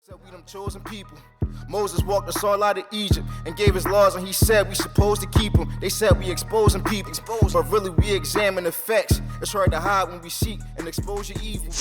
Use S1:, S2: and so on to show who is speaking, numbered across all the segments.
S1: Said we them chosen people. Moses walked us all out of Egypt and gave his laws, and he said we supposed to keep them. They said we exposing people, but really we examine the facts. It's hard to hide when we seek and expose your evil.
S2: You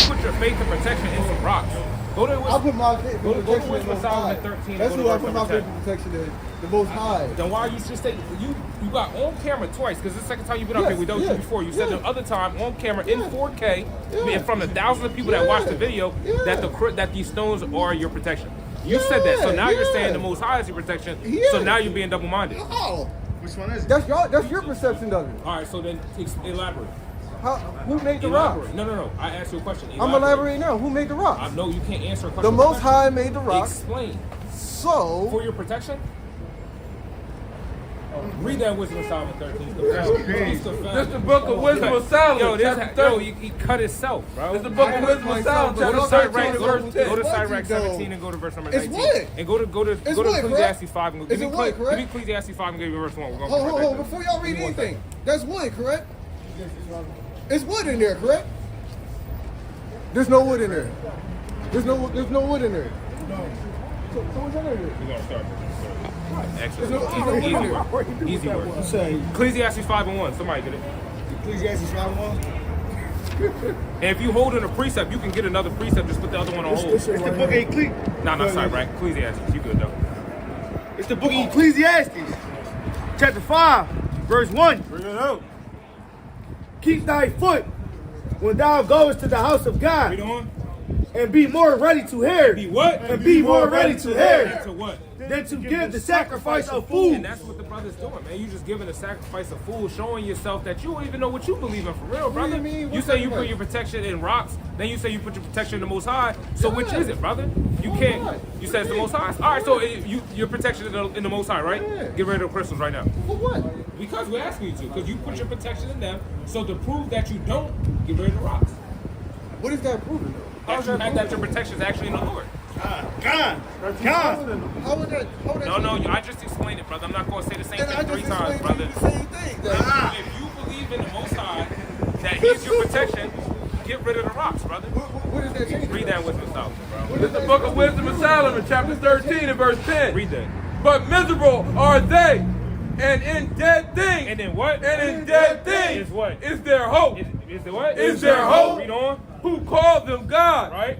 S2: put your faith and protection in some rocks. Go to
S3: I put my faith and protection in the Most High.
S2: 13.
S3: That's who I put my faith and protection in, the Most High.
S2: Then why are you just saying you got on camera twice? Because this is the second time you've been up here. We told you before. You said the other time on camera in 4K, in front of thousands of people that watched the video, that these stones are your protection. You said that, so now you're saying the Most High is your protection. So now you're being double-minded.
S3: Oh,
S4: which one is it?
S3: That's your perception of it.
S2: All right, so then elaborate.
S3: Who made the rocks?
S2: No. I asked you a question.
S3: I'm elaborating now. Who made the rocks?
S2: No, you can't answer a question.
S3: The Most High made the rocks.
S2: Explain.
S3: So
S2: for your protection? Read that Wisdom of Solomon 13.
S5: This the book of Wisdom of Solomon.
S2: He cut himself, bro.
S5: This the book of Wisdom of Solomon.
S2: Go to Sirach 17 and go to verse number 19. And go to Ecclesiastes 5 and go. Give me Ecclesiastes 5 and give me verse 1. We're going
S3: hold. Before y'all read anything, that's wood, correct? It's wood in there, correct? There's no wood in there. There's no wood in there. No. So what's in there?
S2: We're gonna start. Excellent. Easy work. Ecclesiastes 5 and 1. Somebody get it.
S4: Ecclesiastes 5 and 1.
S2: And if you hold in a precept, you can get another precept. Just put the other one on hold.
S4: It's the book of Ecclesiastes.
S2: No, sorry, right? Ecclesiastes. You good though?
S4: It's the book of Ecclesiastes, chapter 5, verse 1.
S2: Bring it out.
S4: Keep thy foot when thou goest to the house of God.
S2: Read on.
S4: And be more ready to hear.
S2: Be what?
S4: And be more ready to hear.
S2: To what?
S4: Than to give the sacrifice of food.
S2: And that's what the brother's doing, man. You just giving the sacrifice of food, showing yourself that you don't even know what you believe in for real, brother. You say you put your protection in rocks, then you say you put your protection in the Most High. So which is it, brother? You can't. You said it's the Most High. All right, so your protection in the Most High, right? Get rid of the crystals right now.
S3: For what?
S2: Because we're asking you to. Because you put your protection in them. So to prove that you don't, get rid of the rocks.
S3: What is that proving?
S2: That your protection is actually in the Lord.
S4: God.
S3: How would that?
S2: No, I just explained it, brother. I'm not going to say the same thing 3 times, brother.
S3: The same thing.
S2: If you believe in the Most High, that He's your protection, get rid of the rocks, brother.
S3: What is that change?
S2: Read that Wisdom of Solomon, bro.
S5: This is the book of Wisdom of Solomon, chapter 13 and verse 10.
S2: Read that.
S5: But miserable are they, and in dead things.
S2: And then what?
S5: And in dead things
S2: is what?
S5: Is their hope.
S2: Is there what?
S5: Is their hope.
S2: Read on.
S5: Who call them God.
S2: Right?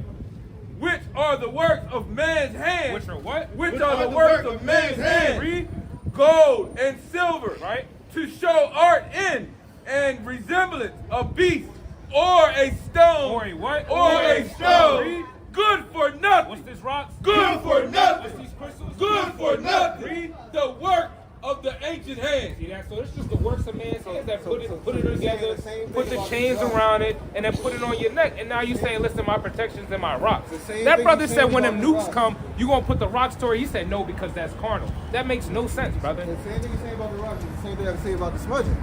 S5: Which are the works of man's hands.
S2: Which are what?
S5: Which are the works of man's hands.
S2: Read.
S5: Gold and silver.
S2: Right?
S5: To show art in and resemblance of beast or a stone.
S2: Or a what?
S5: Or a stone.
S2: Read.
S5: Good for nothing.
S2: What's this rocks?
S5: Good for nothing.
S2: What's these crystals?
S5: Good for nothing.
S2: Read.
S5: The work of the ancient hands.
S2: See that? So it's just the works of man's hands that put it together, put the chains around it, and then put it on your neck. And now you saying, listen, my protection's in my rocks. That brother said when them nukes come, you gonna put the rocks to her. He said no because that's carnal. That makes no sense, brother.
S3: The same thing you say about the rocks is the same thing I can say about the smudging.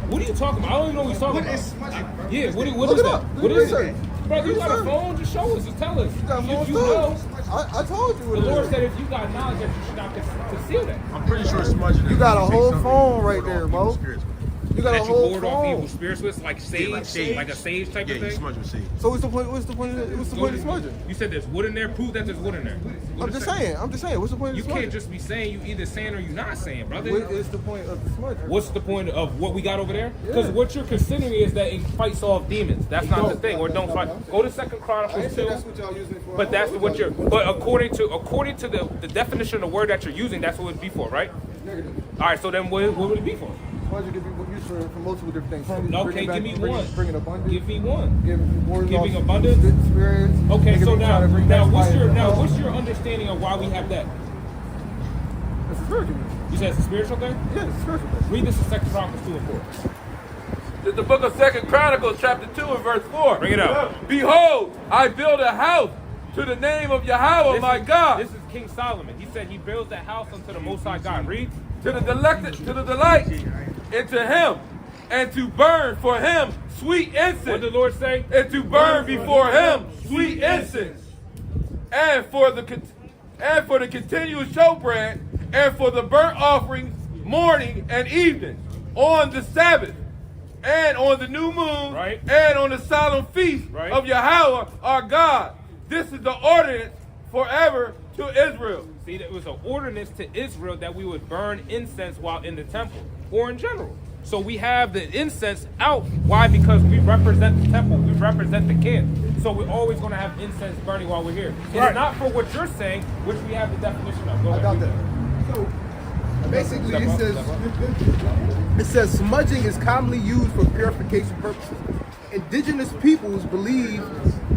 S2: What are you talking about? I don't even know what he's talking about.
S4: What is smudging, bro?
S2: Yeah, what
S3: Look
S2: is
S3: it
S2: that?
S3: up.
S2: What is
S3: Research.
S2: it? Bro, you got a phone? Just show us. Just tell us.
S3: You got
S2: If you
S3: more
S2: know,
S3: stuff. I told you what
S2: the
S3: it
S2: Lord
S3: is.
S2: said if you got knowledge that you should not conceal that.
S4: I'm pretty sure smudging.
S3: You got a whole phone right there, bro. You got a
S2: That you
S3: whole
S2: board off evil
S3: phone.
S2: spirits with, like sage, like a sage type of thing.
S4: smudge with sage.
S3: So what's the point? What's the point of smudging?
S2: You said there's wood in there. Prove that there's wood in there.
S3: I'm just saying. What's the point of
S2: You
S3: smudging?
S2: can't just be saying you either saying or you not saying, brother.
S3: What is the point of the smudging?
S2: What's the point of what we got over there? Because what you're considering is that it fights off demons. That's not the thing. Or don't fight. Go to 2 Chronicles 2.
S3: That's what y'all using it for.
S2: But that's what you're. But according to the definition of the word that you're using, that's what it would be for, right?
S3: Negative.
S2: All right. So then, what would it be for?
S3: Smudging can be used for multiple different things.
S2: Okay, give me one.
S3: Bringing abundance.
S2: Give me one.
S3: Giving
S2: abundance?
S3: Good spirits.
S2: Okay. So now what's
S3: your
S2: what's your understanding of why we have that?
S3: It's a spiritual thing.
S2: You said it's a spiritual thing.
S3: Yeah, it's a spiritual thing.
S2: Read this in 2 Chronicles 2 and 4.
S5: This is the book of 2 Chronicles, chapter 2 and verse 4.
S2: Bring it out.
S5: Behold, I build a house to the name of Yahweh, my God.
S2: This is King Solomon. He said he builds that house unto the Most High God. Read.
S5: To the delight into him, and to burn for him sweet incense.
S2: What did the Lord say?
S5: And to burn before him sweet incense, and for the continual showbread, and for the burnt offerings morning and evening, on the Sabbath, and on the new moon,
S2: Right.
S5: and on the solemn feast
S2: Right.
S5: of Yahweh our God, This is the ordinance forever to Israel.
S2: See, it was an ordinance to Israel that we would burn incense while in the temple, or in general. So we have the incense out. Why? Because we represent the temple. We represent the camp. So we're always going to have incense burning while we're here. It's
S3: Right.
S2: not for what you're saying, which we have the definition of. Go
S3: I
S2: ahead.
S3: got that. So basically, it says smudging is commonly used for purification purposes. Indigenous peoples believe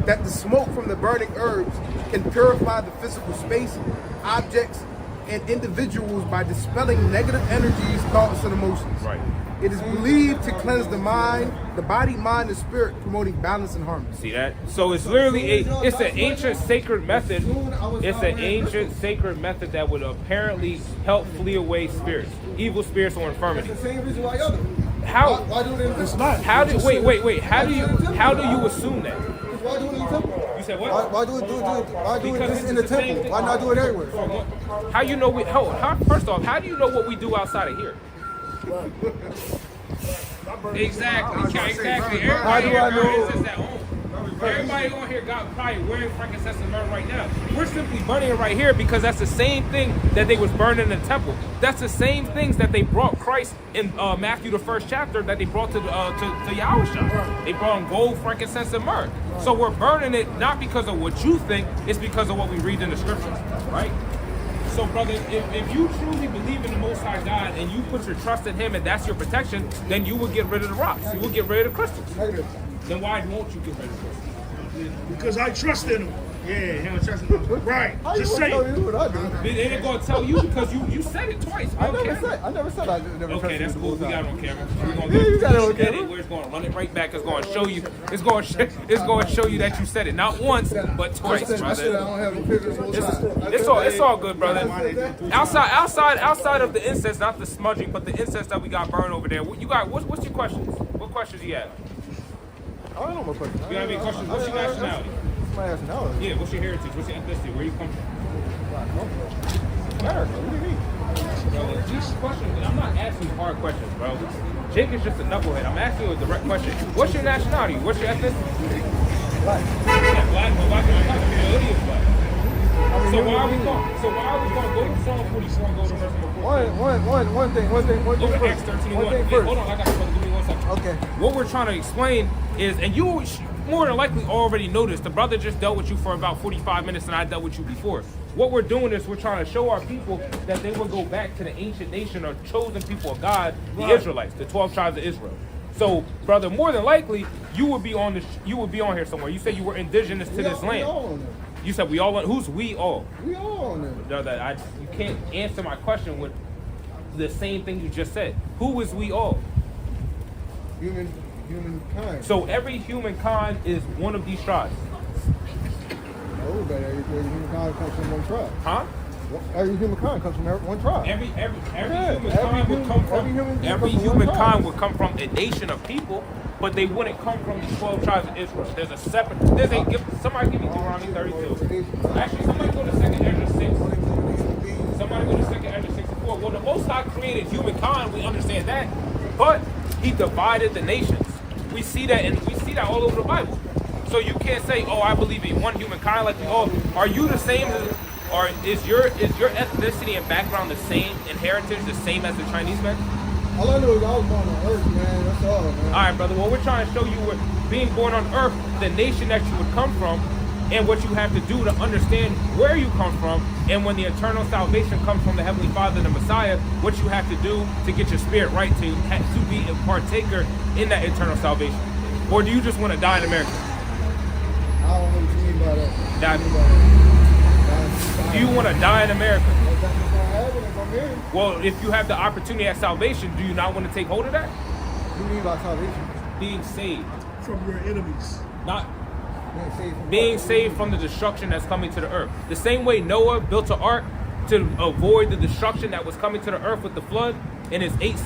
S3: that the smoke from the burning herbs can purify the physical space, objects, and individuals by dispelling negative energies, thoughts, and emotions.
S2: Right.
S3: It is believed to cleanse the mind, the body, mind, and spirit, promoting balance and harmony.
S2: See that? So it's literally it's an ancient sacred method. It's an ancient sacred method that would apparently help flee away spirits, evil spirits or infirmity.
S3: That's the same reason why y'all do.
S2: How?
S3: Why do it in the temple?
S2: How do? Wait. How do you assume that?
S3: Why do it in the temple?
S2: You said what?
S3: Why do it
S2: Because
S3: just
S2: it's
S3: in the
S2: the same
S3: temple?
S2: thing.
S3: Why not do it everywhere?
S2: How you know we? First off, how do you know what we do outside of here? Exactly.
S3: How do I know?
S2: Everybody on here got probably wearing frankincense and myrrh right now. We're simply burning it right here because that's the same thing that they was burning in the temple. That's the same things that they brought Christ in Matthew the 1st chapter that they brought to Yahushua. They brought him gold, frankincense, and myrrh. So we're burning it not because of what you think, it's because of what we read in the scriptures, right? So, brother, if you truly believe in the Most High God and you put your trust in Him and that's your protection, then you will get rid of the rocks. You will get rid of the crystals. Then why won't you get rid of the crystals?
S6: Because I trust in him. Yeah, he don't trust in him. Right.
S3: How
S6: Just
S3: you
S6: say
S3: gonna tell
S6: it.
S3: me what I do?
S2: They ain't gonna tell you because you said it twice.
S3: I
S2: on
S3: never
S2: camera.
S3: said I never
S2: Okay,
S3: trusted
S2: that's
S3: the
S2: cool.
S3: Most
S2: We
S3: High.
S2: got it on camera. We're gonna
S3: Yeah, you got it on
S2: edit
S3: camera.
S2: where it's gonna run it right back. It's gonna show you. It's gonna show you that you said it not once but twice,
S3: I said I
S2: brother.
S3: don't have no pictures of the Most High.
S2: It's all good, brother. Outside of the incense, not the smudging, but the incense that we got burned over there. You got what's your questions? What questions you have?
S3: I don't know my question.
S2: You got any questions? What's your nationality?
S3: My nationality.
S2: Yeah, what's your heritage? What's your ethnicity? Where you come from?
S3: America. What do you mean?
S2: Bro, these questions, I'm not asking you hard questions, bro. Jake is just a knucklehead. I'm asking you a direct question. What's your nationality? What's your ethnicity?
S3: Black.
S2: Yeah, black, but black is black. It is black. So why are we going to go to Psalm 44 and go to verse 44?
S3: One thing
S2: Go to
S3: first.
S2: Acts 13
S3: One thing
S2: Yeah,
S3: first.
S2: hold on, I got to give me 1 second.
S3: Okay.
S2: What we're trying to explain is, and you more than likely already noticed, the brother just dealt with you for about 45 minutes and I dealt with you before. What we're doing is we're trying to show our people that they will go back to the ancient nation or chosen people of God, the Israelites, the 12 tribes of Israel. So, brother, more than likely, you would be on here somewhere. You said you were indigenous to this land.
S3: We all on there.
S2: You said we all. Who's we all?
S3: We all on there.
S2: Brother, you can't answer my question with the same thing you just said. Who is we all?
S3: Humankind.
S2: So every humankind is one of these tribes.
S3: No, but every humankind comes from one tribe.
S2: Huh?
S3: Every humankind comes from one tribe.
S2: Every
S3: Yeah,
S2: humankind would come from
S3: every human
S2: humankind would come from a nation of people, but they wouldn't come from the 12 tribes of Israel. There's a separate. Somebody give me Deuteronomy 32. Actually, somebody go to 2nd Ezra 6. Somebody go to 2nd Ezra 64. Well, the Most High created humankind. We understand that, but He divided the nations. We see that all over the Bible. So you can't say, "Oh, I believe in one humankind." Like, oh, are you the same? Or is your ethnicity and background the same, and heritage the same as the Chinese men?
S3: All I know is I was born on Earth, man. That's all, man.
S2: All right, brother. Well, we're trying to show you what being born on Earth, the nation that you would come from, and what you have to do to understand where you come from, and when the eternal salvation comes from the Heavenly Father and the Messiah, what you have to do to get your spirit right to be a partaker in that eternal salvation. Or do you just want to die in America?
S3: I don't know what you mean by that.
S2: Do you want to die in America?
S3: That's what's gonna happen if I'm here.
S2: Well, if you have the opportunity at salvation, do you not want to take hold of that?
S3: What do you mean by salvation?
S2: Being saved.
S6: from your enemies.
S2: Not
S3: Being saved from
S2: being saved from the destruction that's coming to the earth. The same way Noah built an ark to avoid the destruction that was coming to the earth with the flood, and his 8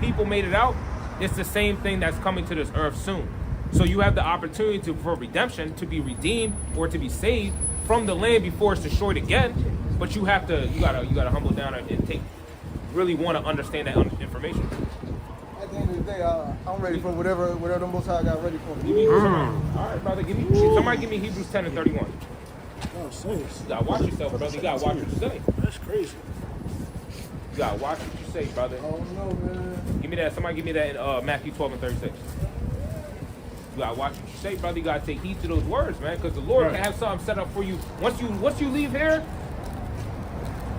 S2: people made it out. It's the same thing that's coming to this earth soon. So you have the opportunity for redemption, to be redeemed or to be saved from the land before it's destroyed again. But you gotta humble down and really want to understand that information.
S3: I at the end of the day, I'm ready for whatever the Most High got ready for me.
S2: All right, brother. Somebody give me Hebrews 10 and 31.
S6: Oh, say it.
S2: You gotta watch yourself, brother. You gotta watch what you say.
S6: That's crazy.
S2: You gotta watch what you say, brother.
S3: I don't know, man.
S2: Give me that. Somebody give me that in Matthew 12 and 36. You gotta watch what you say, brother. You gotta take heed to those words, man, because the Lord can have something set up for you. Once you leave here,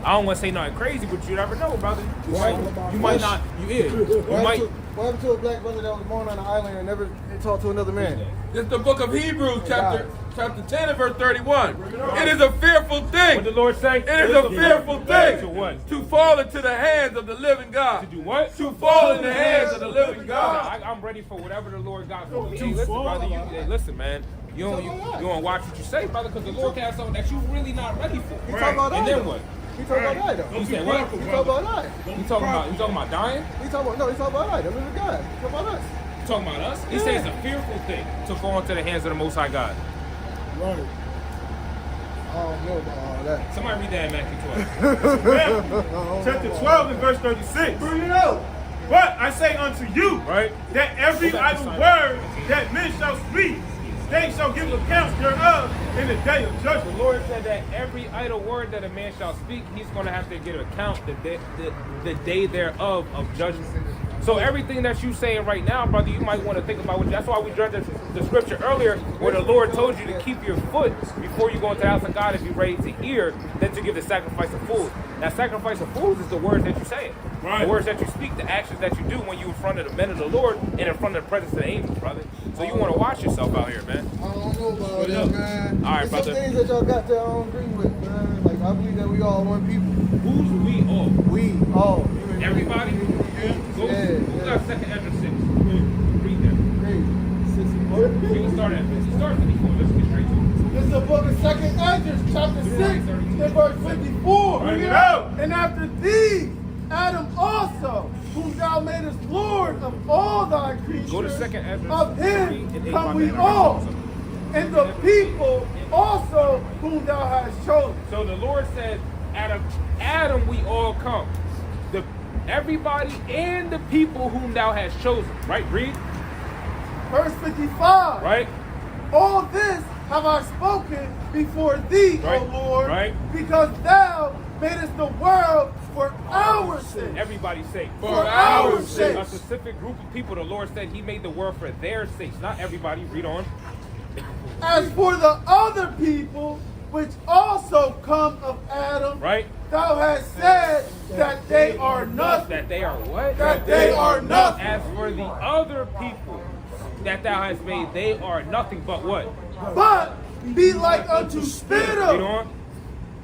S2: I don't want to say nothing crazy, but you never know, brother. You might not.
S3: What happened to a black brother that was born on an island and never talked to another man?
S5: This is the book of Hebrews, chapter 10 and verse 31. It is a fearful thing.
S2: What the Lord say?
S5: It is a fearful thing
S2: To what?
S5: to fall into the hands of the living God.
S2: To do what?
S5: To fall in the hands of the living God.
S2: I'm ready for whatever the Lord got for me. Hey, listen, brother. Hey, listen, man. You don't watch what you say, brother, because the Lord can have something that you really not ready for.
S3: He talking about
S2: And
S3: that.
S2: then what?
S3: He talking about that, though.
S2: You said what?
S3: He talking about that.
S2: You talking about dying?
S3: He talking about that. That was the guy. He talking about us.
S2: You talking about us? He says it's a fearful thing to fall into the hands of the Most High God.
S6: Right.
S3: I don't know about all that.
S2: Somebody read that in Matthew 12.
S6: Chapter 12 and verse 36. Bring it out. But I say unto you,
S2: Right?
S6: that every idle word that men shall speak, they shall give account thereof in the day of
S2: The
S6: judgment.
S2: Lord said that every idle word that a man shall speak, he's going to have to give account the day thereof of judgment. So everything that you saying right now, brother, you might want to think about. That's why we read the scripture earlier, where the Lord told you to keep your foot before you go into the house of God and be ready to hear, than to give the sacrifice of fools. That sacrifice of fools is the words that you say,
S6: Right.
S2: the words that you speak, the actions that you do when you in front of the men of the Lord and in front of the presence of the angels, brother. So you want to watch yourself out here, man.
S3: I don't know about that, man.
S2: All right,
S3: There's
S2: brother.
S3: some things that y'all got that I don't agree with, man. Like, I believe that we all one people.
S2: Who's we all?
S3: We all.
S2: Everybody? Go got 2nd Ezra 6. Read that.
S3: Hey,
S2: We can start at 50. Start at 54. Let's get straight to it.
S7: This is the book of 2nd Ezra, chapter 6, and verse 54.
S6: Bring it out.
S7: And after these, Adam also, whom thou madest Lord of all thy creatures,
S2: Go to 2nd Ezra.
S7: of
S2: 3 and
S7: him
S2: 8
S7: come
S2: by
S7: we
S2: that.
S7: all, and the people also whom thou hast chosen.
S2: So the Lord said, out of Adam we all come. Everybody and the people whom thou hast chosen. Right? Read.
S7: Verse 55.
S2: Right?
S7: All this have I spoken before thee,
S2: Right.
S7: O Lord,
S2: Right.
S7: because thou madest the world for our sake.
S2: Everybody's sake.
S7: For our sake.
S2: A specific group of people, the Lord said he made the world for their sakes. Not everybody. Read on.
S7: As for the other people, which also come of Adam,
S2: Right?
S7: thou hast said that they are nothing.
S2: That they are what?
S7: That they are nothing.
S2: As for the other people that thou hast made, they are nothing but what?
S7: But be like unto
S2: Read
S7: spittle,
S2: on.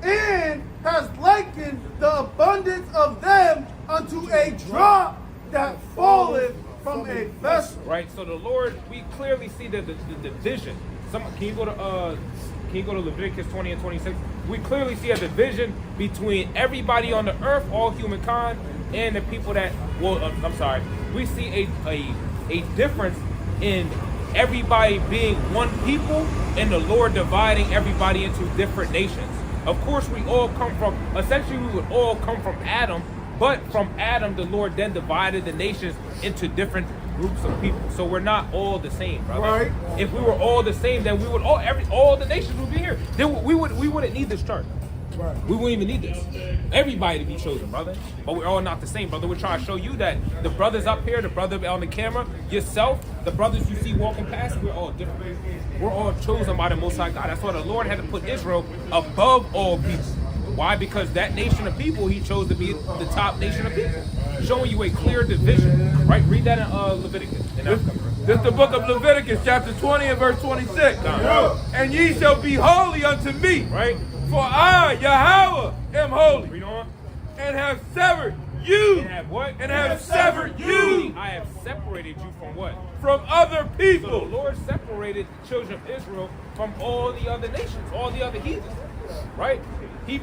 S7: and has likened the abundance of them unto a drop that falleth from a vessel.
S2: Right? So the Lord, we clearly see the division. Can you go to Leviticus 20 and 26? We clearly see a division between everybody on the earth, all humankind, and the people that, we see a difference in everybody being one people and the Lord dividing everybody into different nations. Of course, we would all come from Adam, but from Adam, the Lord then divided the nations into different groups of people. So we're not all the same, brother.
S7: Right.
S2: If we were all the same, then we would all the nations would be here. Then we wouldn't need this chart.
S7: Right.
S2: We wouldn't even need this. Everybody to be chosen, brother. But we're all not the same, brother. We're trying to show you that the brothers up here, the brother on the camera, yourself, the brothers you see walking past, we're all different. We're all chosen by the Most High God. That's why the Lord had to put Israel above all people. Why? Because that nation of people he chose to be the top nation of people. Showing you a clear division. Right? Read that in Leviticus.
S5: This is the book of Leviticus, chapter 20 and verse 26. And ye shall be holy unto me.
S2: Right?
S5: For I, Yahweh, am holy.
S2: Read on.
S5: And have severed you.
S2: And have what?
S5: And have severed you
S2: I have separated you from what?
S5: from other
S2: So the
S5: people.
S2: Lord separated the children of Israel from all the other nations, all the other heathens. Right? He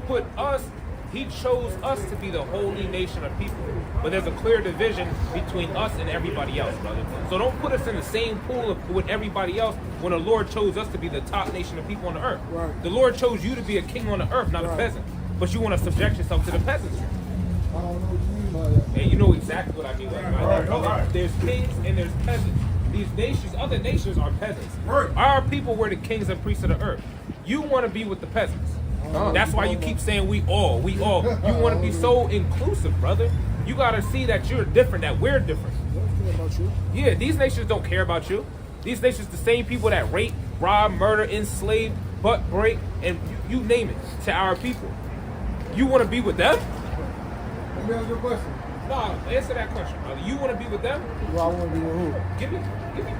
S2: chose us to be the holy nation of people. But there's a clear division between us and everybody else, brother. So don't put us in the same pool with everybody else when the Lord chose us to be the top nation of people on the earth.
S7: Right.
S2: The Lord chose you to be a king on the earth, not a peasant. But you want to subject yourself to the peasantry.
S3: I don't know what you mean
S2: And you know exactly what I mean. There's kings and there's peasants. These nations, other nations are peasants. Our people were the kings and priests of the earth. You want to be with the peasants. That's why you keep saying we all. You want to be so inclusive, brother. You got to see that you're different, that we're different. Yeah, these nations don't care about you. These nations, the same people that rape, rob, murder, enslave, butt break, and you name it, to our people. You want to be with them?
S3: Let me ask you a question.
S2: No, answer that question, brother. You want to be with them?
S3: Well, I want to be with who?
S2: Give me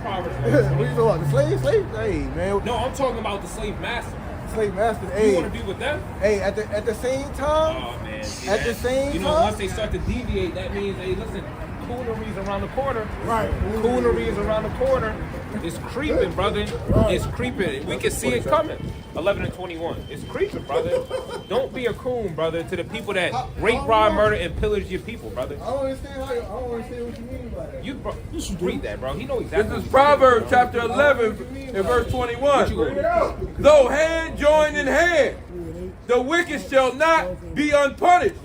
S2: Proverbs.
S3: What you talking about? The slave? Hey, man.
S2: No, I'm talking about the slave master.
S3: Slave master.
S2: You
S3: Hey,
S2: want to be with them?
S3: hey. At the same time.
S2: Oh man. See
S3: At
S2: that?
S3: the same
S2: You know,
S3: time.
S2: once they start to deviate, that means, hey, listen, coonery's around the corner.
S6: Right.
S2: Coonery is around the corner. It's creeping, brother. It's creeping. We can see it coming. 11 and 21. It's creeping, brother. Don't be a coon, brother, to the people that rape, rob, murder, and pillage your people, brother.
S3: I don't understand I don't understand what you mean by that.
S2: You should read that, bro. He knows exactly.
S5: This is Proverbs chapter 11 and verse 21. Though hand join in hand, the wicked shall not be unpunished,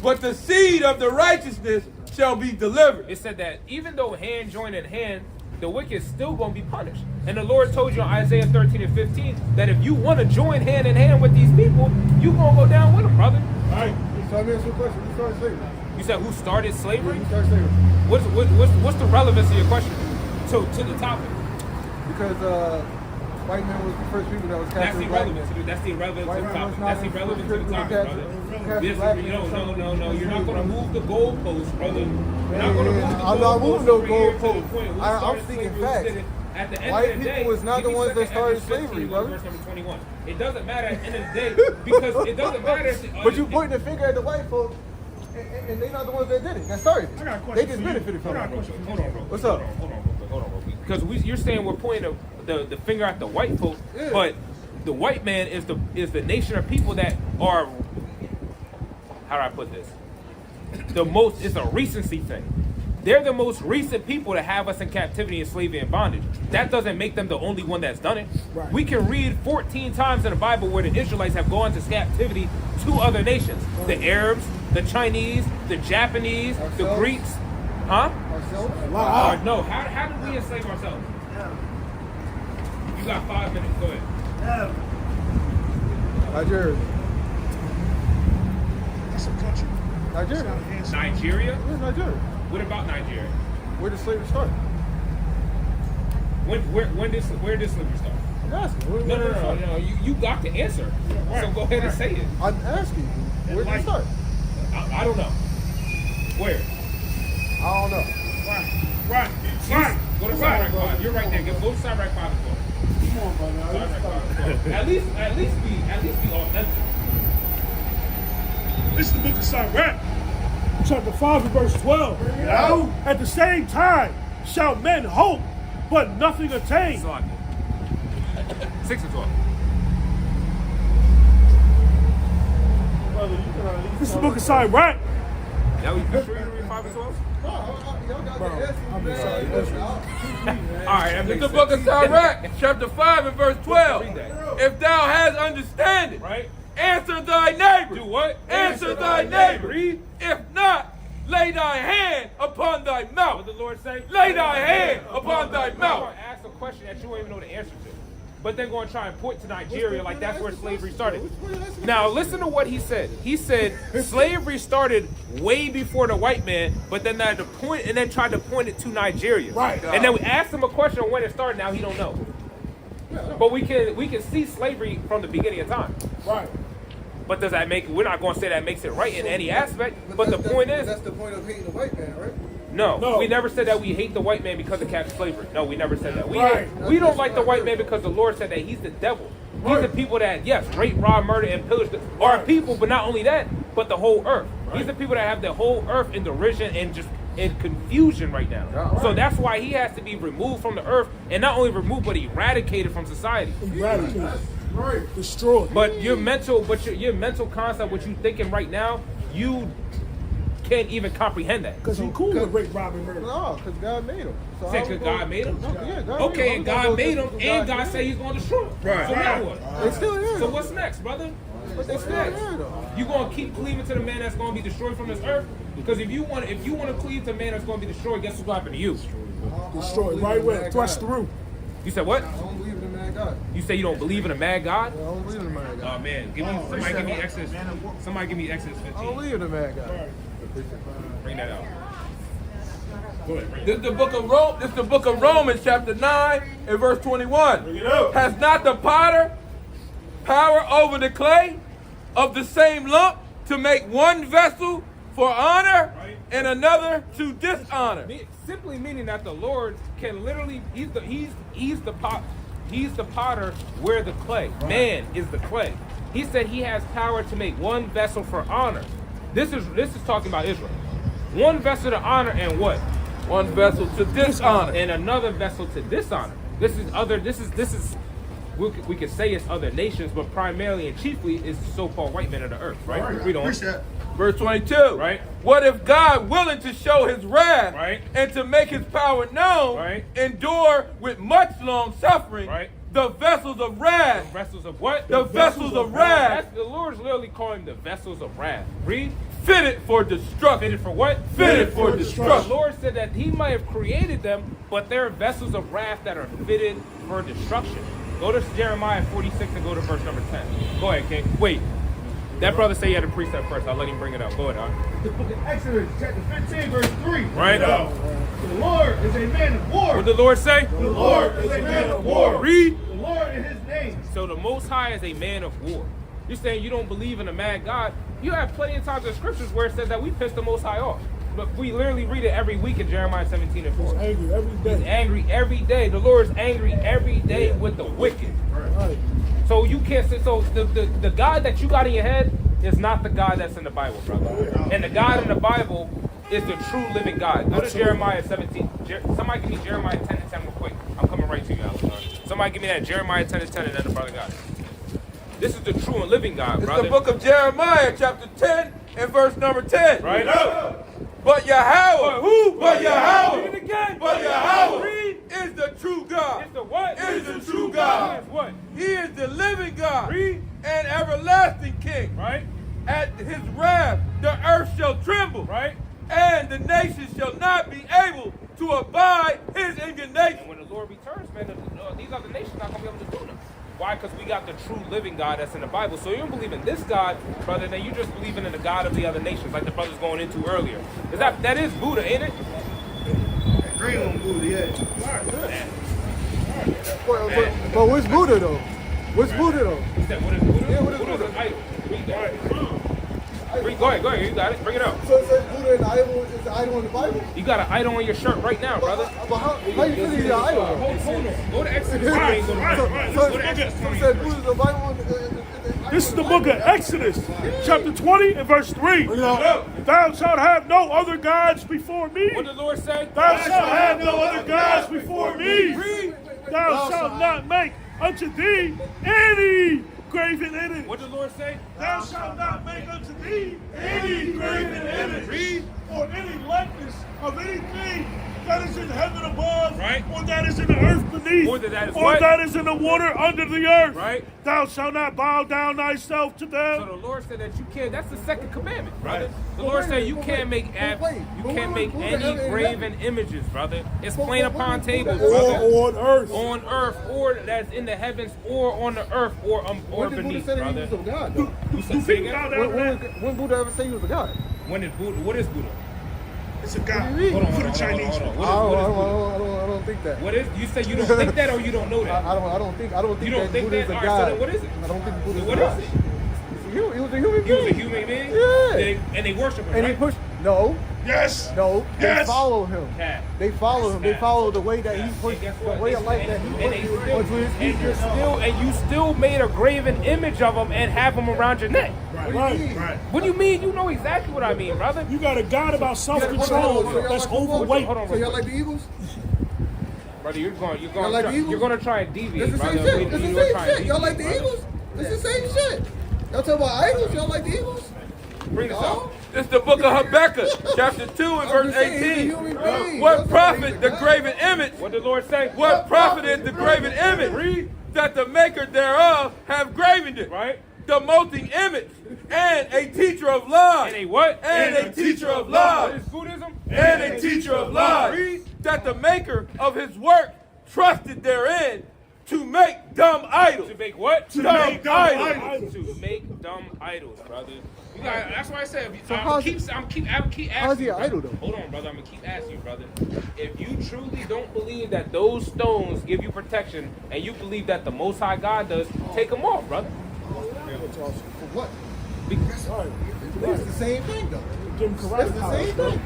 S5: but the seed of the righteousness shall be delivered.
S2: It said that even though hand join in hand, the wicked is still going to be punished. And the Lord told you in Isaiah 13 and 15 that if you want to join hand in hand with these people, you're going to go down with them, brother.
S3: Right. So let me ask you a question. Who started slavery?
S2: You said who started slavery?
S3: Who started slavery?
S2: What's the relevance of your question to the topic?
S3: Because white man was the first people that was
S2: That's
S3: captured.
S2: irrelevant. That's irrelevant to the topic. That's irrelevant to the topic, brother. Yes, no. You're not going to move the goalposts, brother. You're not going to move the goalposts.
S3: I'm not moving no
S2: over here to the
S3: goalposts.
S2: point. Who
S3: I'm
S2: started
S3: speaking
S2: slavery?
S3: facts.
S2: At the end
S3: White
S2: of the day,
S3: people was not the ones that started slavery, brother.
S2: Verse number 21. It doesn't matter at the end of the day because it doesn't matter.
S3: But you pointing the finger at the white folks, and they're not the ones that did it. That started it.
S6: I got a question
S3: They just
S6: for you.
S3: benefited from
S6: I got a
S3: it.
S6: question.
S2: Hold on, bro.
S3: What's up?
S2: Hold on, real quick. Because you're saying we're pointing the finger at the white folk,
S3: Yeah.
S2: but the white man is the nation of people that are, how do I put this? It's a recency thing. They're the most recent people to have us in captivity and slavery and bondage. That doesn't make them the only one that's done it.
S6: Right.
S2: We can read 14 times in the Bible where the Israelites have gone to captivity to other nations. The Arabs, the Chinese, the Japanese, the
S3: Ourselves?
S2: Greeks. Huh?
S3: Ourselves?
S2: No, how did we enslave ourselves? You got 5 minutes, go ahead.
S3: Nigeria.
S6: That's a country.
S3: Nigeria.
S2: Nigeria?
S3: Where's Nigeria?
S2: What about Nigeria?
S3: Where did slavery start?
S2: Where did slavery start?
S3: I'm asking. Where
S2: No.
S3: did it start?
S2: You got the answer. So go ahead and say it.
S3: I'm asking you. Where did it start?
S2: I don't know. Where?
S3: I don't know.
S6: Right.
S2: Go to Side Rack 5. You're right there. Go to Side Rack 5 as well.
S3: Come on, brother.
S2: Side Rack 5 as well. At least be authentic.
S6: This is the book of Sirach, chapter 5 and verse 12. At the same time shall men hope, but nothing attain.
S2: 6 and 12.
S6: This is the book of Sirach.
S2: That was you sure you read 5 and 12? All right,
S5: It's the book of Sirach, chapter 5 and verse 12.
S2: Read that.
S5: If thou hast understanding,
S2: Right?
S5: answer thy neighbor.
S2: Do what?
S5: Answer thy neighbor.
S2: Read.
S5: If not, lay thy hand upon thy
S2: What
S5: mouth.
S2: did the Lord say?
S5: Lay thy hand upon thy
S2: I'm
S5: mouth.
S2: going to ask a question that you don't even know the answer to. But then going to try and point to Nigeria like that's where slavery started. Now listen to what he said. He said slavery started way before the white man, but then tried to point it to Nigeria.
S6: Right.
S2: And then we asked him a question on when it started. Now he don't know. But we can see slavery from the beginning of time.
S6: Right.
S2: But does that make? We're not going to say that makes it right in any aspect. But the point is,
S3: that's the point of hating the white man, right?
S2: no,
S6: No.
S2: we never said that we hate the white man because of captive slavery. No, we never said that.
S6: Right.
S2: We don't like the white man because the Lord said that he's the devil. He's the people that, yes, rape, rob, murder, and pillage our people, but not only that, but the whole earth. He's the people that have the whole earth in derision and just in confusion right now. So that's why he has to be removed from the earth, and not only removed, but eradicated from society.
S6: Eradicated. Destroyed.
S2: But your mental concept, what you thinking right now, you can't even comprehend that.
S6: Because he cool with rape, robbing, murder.
S3: No, because God made him. So
S2: Said
S3: how we
S2: because
S3: gonna-
S2: God made him?
S3: Yeah, God
S2: Okay,
S3: made him.
S2: and God made him, and God said he's going to destroy him.
S5: Right.
S2: So now what?
S3: It's still here.
S2: So what's next, brother?
S3: But they
S2: What's
S3: still
S2: next?
S3: here, though.
S2: You gonna keep cleaving to the man that's gonna be destroyed from this earth? Because if you want to cleave to the man that's gonna be destroyed, guess what's gonna happen to you?
S6: Destroyed right where? Thrust through.
S2: You said what?
S3: I don't believe in the man God.
S2: You say you don't believe in a mad God?
S3: I don't believe in the man God.
S2: Oh man, somebody give me Exodus. Somebody give me Exodus
S3: I don't
S2: 15.
S3: believe in the man God.
S2: Bring that out.
S5: This is the book of Rome. This is the book of Romans, chapter 9 and verse 21. Has not the potter power over the clay of the same lump to make one vessel for honor and another to dishonor?
S2: Simply meaning that the Lord can literally, he's the potter, we're the clay. Man is the clay. He said he has power to make one vessel for honor. This is talking about Israel. One vessel to honor and what?
S5: One vessel to dishonor.
S2: And another vessel to dishonor. This is we could say it's other nations, but primarily and chiefly is the so-called white men of the earth, right? Read on.
S5: Verse 22.
S2: Right.
S5: What if God, willing to show his wrath
S2: Right.
S5: and to make his power known,
S2: Right.
S5: endure with much long suffering
S2: Right.
S5: the vessels of wrath?
S2: Vessels of what?
S5: The vessels of wrath.
S2: That's, the Lord's literally calling them the vessels of wrath. Read.
S5: Fitted for destruction.
S2: Fitted for what?
S5: Fitted for
S2: The
S5: destruction.
S2: Lord said that he might have created them, but they're vessels of wrath that are fitted for destruction. Go to Jeremiah 46 and go to verse number 10. Go ahead, King. Wait. That brother said he had a precept first. I'll let him bring it up. Go ahead,
S4: The book of Exodus, chapter 15, verse 3.
S2: Right.
S4: The Lord is a man of war.
S2: What did the Lord say?
S4: The Lord is a man of war.
S2: Read.
S4: The Lord is his name.
S2: So the Most High is a man of war. You're saying you don't believe in a mad God. You have plenty of times in scriptures where it says that we piss the Most High off. But we literally read it every week in Jeremiah 17 and 4.
S6: He's angry every day.
S2: He's angry every day. The Lord is angry every day with the wicked.
S6: Right.
S2: So you can't say, so the God that you got in your head is not the God that's in the Bible, brother. And the God in the Bible is the true living God. Go to Jeremiah 17. Somebody give me Jeremiah 10 and 10 real quick. I'm coming right to you, Alex. Somebody give me that Jeremiah 10 and 10 and then the brother got it. This is the true and living God,
S5: It's
S2: brother.
S5: the book of Jeremiah, chapter 10 and verse number 10.
S2: Right?
S5: But Yahweh,
S2: Who?
S5: But Yahweh,
S2: Read it again.
S5: but Yahweh
S2: Read.
S5: is the true God.
S2: It's the what?
S5: Is the true God.
S2: It's what?
S5: He is the living God
S2: Read.
S5: and everlasting King.
S2: Right?
S5: At his wrath, the earth shall tremble,
S2: Right?
S5: and the nations shall not be able to abide his indignation.
S2: And when the Lord returns, man, these other nations not going to be able to do nothing. Why? Because we got the true living God that's in the Bible. So you don't believe in this God, brother, then you just believing in the God of the other nations, like the brother's going into earlier. Is that is Buddha, ain't it?
S4: Green on Buddha, yeah.
S3: But what's Buddha though? What's Buddha though?
S2: He said, what is Buddha?
S3: Yeah, what is
S2: Buddha's
S3: Buddha?
S2: an idol. Read that. Go ahead, you got it. Bring it up.
S3: So it says Buddha and the idol is the idol in the Bible?
S2: You got an idol on your shirt right now, brother.
S3: But how you feel he's an idol?
S2: Hold on. Go to Exodus 20. Go to Exodus
S3: So
S2: 20.
S3: it says Buddha's the Bible.
S6: This is the book of Exodus, chapter 20 and verse 3. Thou shalt have no other gods before me.
S2: What did the Lord say?
S6: Thou shalt have no other gods before me. Thou shalt not make unto thee any graven image.
S2: What did the Lord say?
S6: Thou shalt not make unto thee any graven image. Or any likeness of anything that is in heaven above,
S2: Right.
S6: or that is in the earth beneath,
S2: Or that is
S6: or
S2: what?
S6: that is in the water under the earth.
S2: Right.
S6: Thou shalt not bow down thyself to
S2: So
S6: them.
S2: the Lord said that you can't. That's the second commandment, brother. The
S3: But
S2: Lord
S3: wait,
S2: said you
S3: but
S2: can't
S3: wait,
S2: make
S3: but wait,
S2: you
S3: but
S2: can't
S3: wait,
S2: make
S3: Buddha
S2: any
S3: ever in
S2: graven images, brother. It's plain
S3: but
S2: upon
S3: Buddha
S2: tables,
S3: ever-
S2: brother.
S6: Or on earth.
S2: On earth, or that's in the heavens, or on the earth, or
S3: When did Buddha
S2: beneath,
S3: say that he
S2: brother.
S3: was a god though?
S2: You said, say again?
S3: When Buddha ever say he was a god?
S2: When is Buddha? What is Buddha?
S6: It's a god
S3: What do you mean?
S6: for the Chinese.
S2: Hold on.
S3: I don't think that.
S2: What is? You say you don't think that, or you don't know that?
S3: I don't think
S2: You don't
S3: that
S2: think
S3: Buddha is
S2: that?
S3: a
S2: All right,
S3: god.
S2: so then what is it?
S3: I don't think Buddha is
S2: What
S3: a god.
S2: is it?
S3: He was a human
S2: He was a
S3: being.
S2: human being.
S3: Yeah.
S2: And they worship him,
S3: And he
S2: right?
S3: pushed. No,
S6: Yes.
S3: no. They
S6: Yes.
S3: follow him.
S2: Cat.
S3: They follow him. They follow the way that he pushed,
S2: And guess
S3: the
S2: what?
S3: way of life that he pushed onto his future.
S2: And you still made a graven image of him and have him around your neck.
S6: Right.
S2: What do you mean? You know exactly what I mean, brother.
S6: You got a God about self-control that's overweight.
S2: Hold on,
S3: So
S2: real
S3: y'all
S2: quick.
S3: like the Eagles?
S2: Brother, you're
S3: Y'all like the Eagles?
S2: going to try and
S3: It's
S2: deviate,
S3: the
S2: brother.
S3: same shit. It's
S2: You're
S3: the
S2: gonna
S3: same
S2: try and
S3: shit. Y'all like the
S2: deviate, brother.
S3: Eagles? It's the same shit. Y'all talk about idols. Y'all like the Eagles?
S2: Bring this
S3: No?
S2: out.
S5: This is the book of Habakkuk, chapter 2 and verse 18. What profit the graven image?
S2: What did the Lord say?
S5: What profit is the graven image?
S2: Read.
S5: That the maker thereof have graven it.
S2: Right.
S5: The molting image and a teacher of lies.
S2: And a what?
S5: And a teacher of
S2: What
S5: lies.
S2: is Buddhism?
S5: And a teacher of lies.
S2: Read.
S5: That the maker of his work trusted therein to make dumb idols.
S2: To make what?
S5: Dumb idols.
S2: To make dumb idols, brother. You got, that's why I said.
S3: So
S2: I'm keep asking.
S3: how's he an
S2: brother.
S3: idol, though?
S2: Hold on, brother. I'm gonna keep asking you, brother. If you truly don't believe that those stones give you protection, and you believe that the Most High God does, take them off, brother.
S3: For what?
S2: Because
S3: It's the same thing, though.
S6: Give him karate
S3: It's the
S6: powers.
S3: same thing.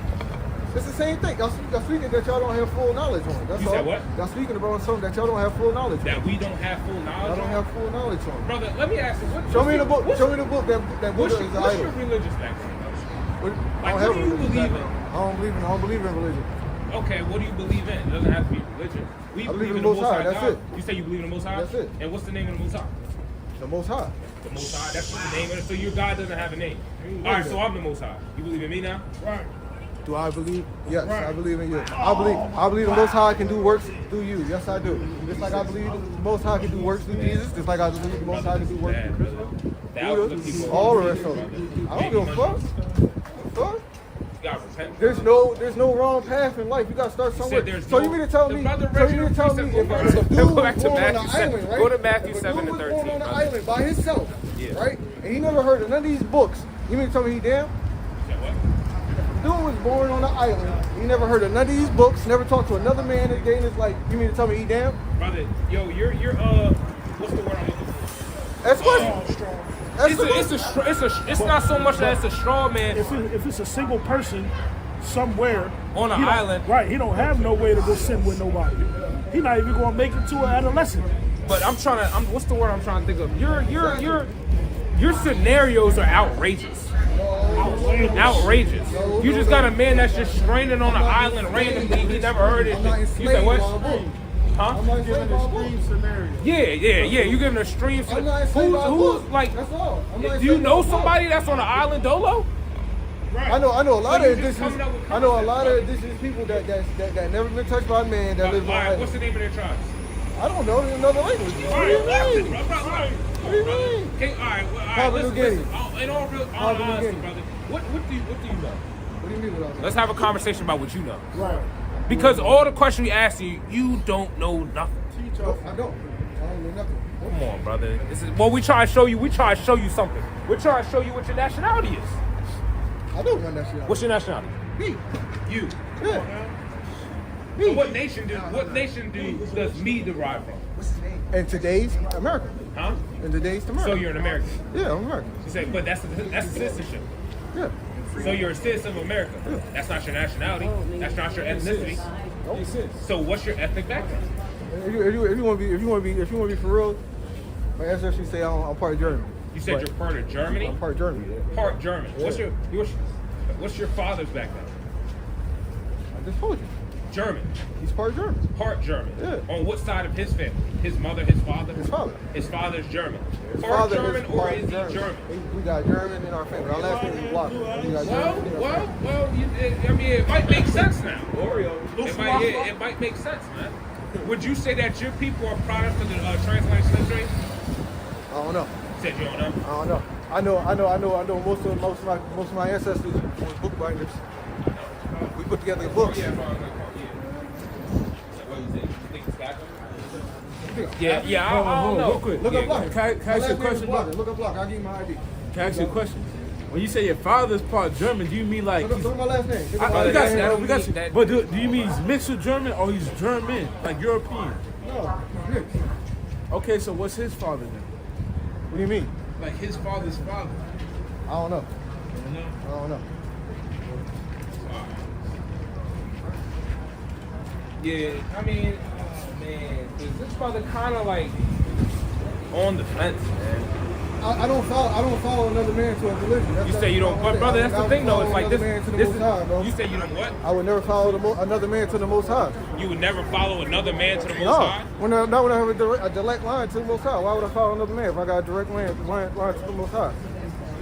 S3: It's the same thing. Y'all speaking that y'all don't have full knowledge on. That's
S2: You
S3: all.
S2: said what?
S3: Y'all speaking about something that y'all don't have full knowledge on.
S2: that we don't have full
S3: Y'all
S2: knowledge.
S3: don't
S2: on.
S3: have full knowledge on.
S2: Brother, let me ask you.
S3: Show me the book. Show me the book that
S2: What's
S3: Buddha is an
S2: your
S3: idol.
S2: religious background?
S3: What-
S2: Like,
S3: I
S2: what
S3: don't have
S2: do
S3: a
S2: you
S3: religious
S2: believe in?
S3: background. I don't believe in religion.
S2: Okay, what do you believe in? It doesn't have to be religion. We
S3: I believe in the Most High, that's
S2: God.
S3: it.
S2: You say you believe in the Most High?
S3: That's it.
S2: And what's the name of the Most High?
S3: The Most High.
S2: The Most High. That's what the name of it. So your God doesn't have a name. All right, so I'm the Most High. You believe in me now?
S6: Right.
S3: Do I believe? Yes, I believe in you. I believe the Most High can do works through you. Yes, I do. Just like I believe the Most High can do works through Jesus. Just like I believe the Most High can do works
S2: Bad,
S3: through
S2: brother.
S3: Christ.
S2: Thousands of people.
S3: All the rest of them. I don't give a fuck. Fuck.
S2: You gotta repent.
S3: There's no wrong path in life. You gotta start somewhere.
S2: there's
S3: So
S2: no-
S3: you mean to tell
S2: the
S3: me?
S2: brother
S3: So
S2: read
S3: you
S2: your
S3: mean to tell me
S2: precept.
S3: if a dude
S2: Go
S3: was
S2: back to
S3: born on
S2: Matthew
S3: an
S2: 7.
S3: island, right?
S2: Go to Matthew
S3: If a
S2: 7
S3: dude
S2: to
S3: was
S2: 13,
S3: born on an
S2: brother.
S3: island by himself,
S2: Yeah.
S3: right? And he never heard of none of these books. You mean to tell me he damn?
S2: Say what?
S3: Dude was born on an island. He never heard of none of these books. Never talked to another man a day in his life. You mean to tell me he damn?
S2: Brother, yo, you're what's the word I'm looking for?
S3: That's what. That's
S2: It's not so much that it's a straw man
S6: If it's a single person somewhere
S2: on an
S6: he don't-
S2: island.
S6: right? He don't have no way to go sin with nobody. He not even gonna make it to an adolescent.
S2: But what's the word I'm trying to think of? Your scenarios are outrageous. Outrageous. You just got a man that's just stranded on an island randomly. He never heard it.
S3: I'm not
S2: You said
S3: enslaved
S2: what?
S3: by a book.
S2: Huh?
S3: I'm not enslaved by a book.
S2: Yeah. You giving a stream.
S3: I'm not enslaved by a book.
S2: Who's like?
S3: That's all. I'm not
S2: Do you
S3: enslaved by
S2: know
S3: a book.
S2: somebody that's on an island dolo?
S3: I know a lot
S2: So
S3: of
S2: you just
S3: indigenous.
S2: coming up with
S3: I know a lot of indigenous people that never been touched by a man that lives on
S2: Alright,
S3: island.
S2: what's the name of their tribes?
S3: I don't know. There's another language. What do you mean? What do you mean?
S2: Okay, alright,
S3: Papua New Guinea.
S2: In all
S3: Papua New
S2: honesty,
S3: Guinea.
S2: brother, what do you know?
S3: What do you mean without that?
S2: Let's have a conversation about what you know.
S6: Right.
S2: Because all the questions we ask you, you don't know nothing.
S3: No, I don't know nothing.
S2: Come on, brother. This is we try to show you. We try to show you something. We're trying to show you what your nationality is.
S3: I don't run that shit out.
S2: What's your nationality?
S3: Me?
S2: You.
S3: Yeah.
S2: So what nation does me derive from?
S3: In today's America.
S2: Huh?
S3: In today's America.
S2: So you're an American.
S3: Yeah, I'm American.
S2: You say, but that's citizenship.
S3: Yeah.
S2: So you're a citizen of America. That's not your nationality. That's not your ethnicity. So what's your ethnic background?
S3: If you want to be for real, my ancestry say I'm part German.
S2: You said you're part of Germany.
S3: I'm part German. Yeah.
S2: Part German.
S3: Yeah.
S2: What's your father's background?
S3: I just told you.
S2: German.
S3: He's part German.
S2: Part German.
S3: Yeah.
S2: On what side of his family? His mother, his father?
S3: His father.
S2: His father's German.
S3: His
S2: Part
S3: father
S2: German or
S3: part
S2: is he German?
S3: We got German in our family. Our last name is Block. We got German in our family.
S2: It might make sense now. It might make sense, man. Would you say that your people are products of the transatlantic slave trade?
S3: I don't know.
S2: You said you don't know.
S3: I don't know. I know most of my ancestors were bookbinders. We put together the books.
S2: Yeah, I don't know.
S8: Real quick.
S3: Look up Block.
S8: Can I ask you a question, bro?
S3: Look up Block. I'll give you my ID.
S8: Can I ask you a question? When you say your father's part German, do you mean like
S3: Look
S8: he's...
S3: up my last name.
S8: we got you,
S2: that
S8: we got you.
S2: don't mean
S8: But do you mean he's mixed with German or he's German, like European?
S3: No, mixed.
S8: Okay, so what's his father then?
S3: What do you mean?
S8: Like his father's father.
S3: I don't know. I don't know.
S2: Yeah, I mean, man, this brother kind of like on the fence, man.
S3: I don't follow another man to a religion. That's
S2: You
S3: not-
S2: say you don't, but brother, that's the thing though. It's like this.
S3: Man to the
S2: This
S3: Most High, bro.
S2: you say you don't what?
S3: I would never follow another man to the Most High.
S2: You would never follow another man to the Most
S3: No,
S2: High?
S3: not when I have a direct line to the Most High. Why would I follow another man if I got a direct line to the Most High?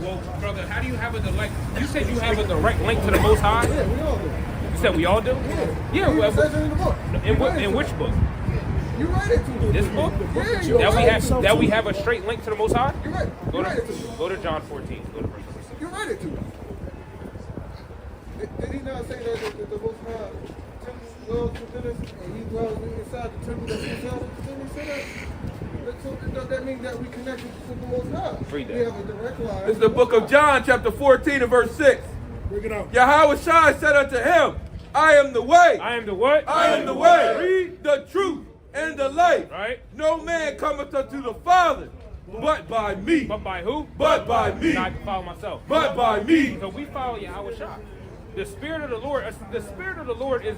S2: Well, brother, how do you have a direct? You said you have a direct link to the Most High.
S3: Yeah, we all do.
S2: You said we all do. Yeah.
S3: It says it in the book.
S2: In which book?
S3: You read it to me.
S2: This book?
S3: Yeah, you
S2: That we have a straight link to the Most High.
S3: You read.
S2: Go
S3: You read it to me.
S2: to John 14. Go to verse number 6.
S3: You read it to me. Did he not say that the Most High temple dwells within us, and he dwells inside the temple that's inside us? Didn't he say that? So does that mean that we connected to the Most High?
S2: Read that.
S3: We have a direct line.
S5: This is the book of John, chapter 14 and verse 6.
S6: Bring it out.
S5: Yahweh Shai said unto him, I am the way.
S2: I am the what?
S5: I am the way. Read the truth and the life.
S2: Right.
S5: No man cometh unto the Father but by me.
S2: But by who?
S5: But by me.
S2: I can follow myself.
S5: But by me.
S2: So we follow Yahweh Shai. The Spirit of the Lord is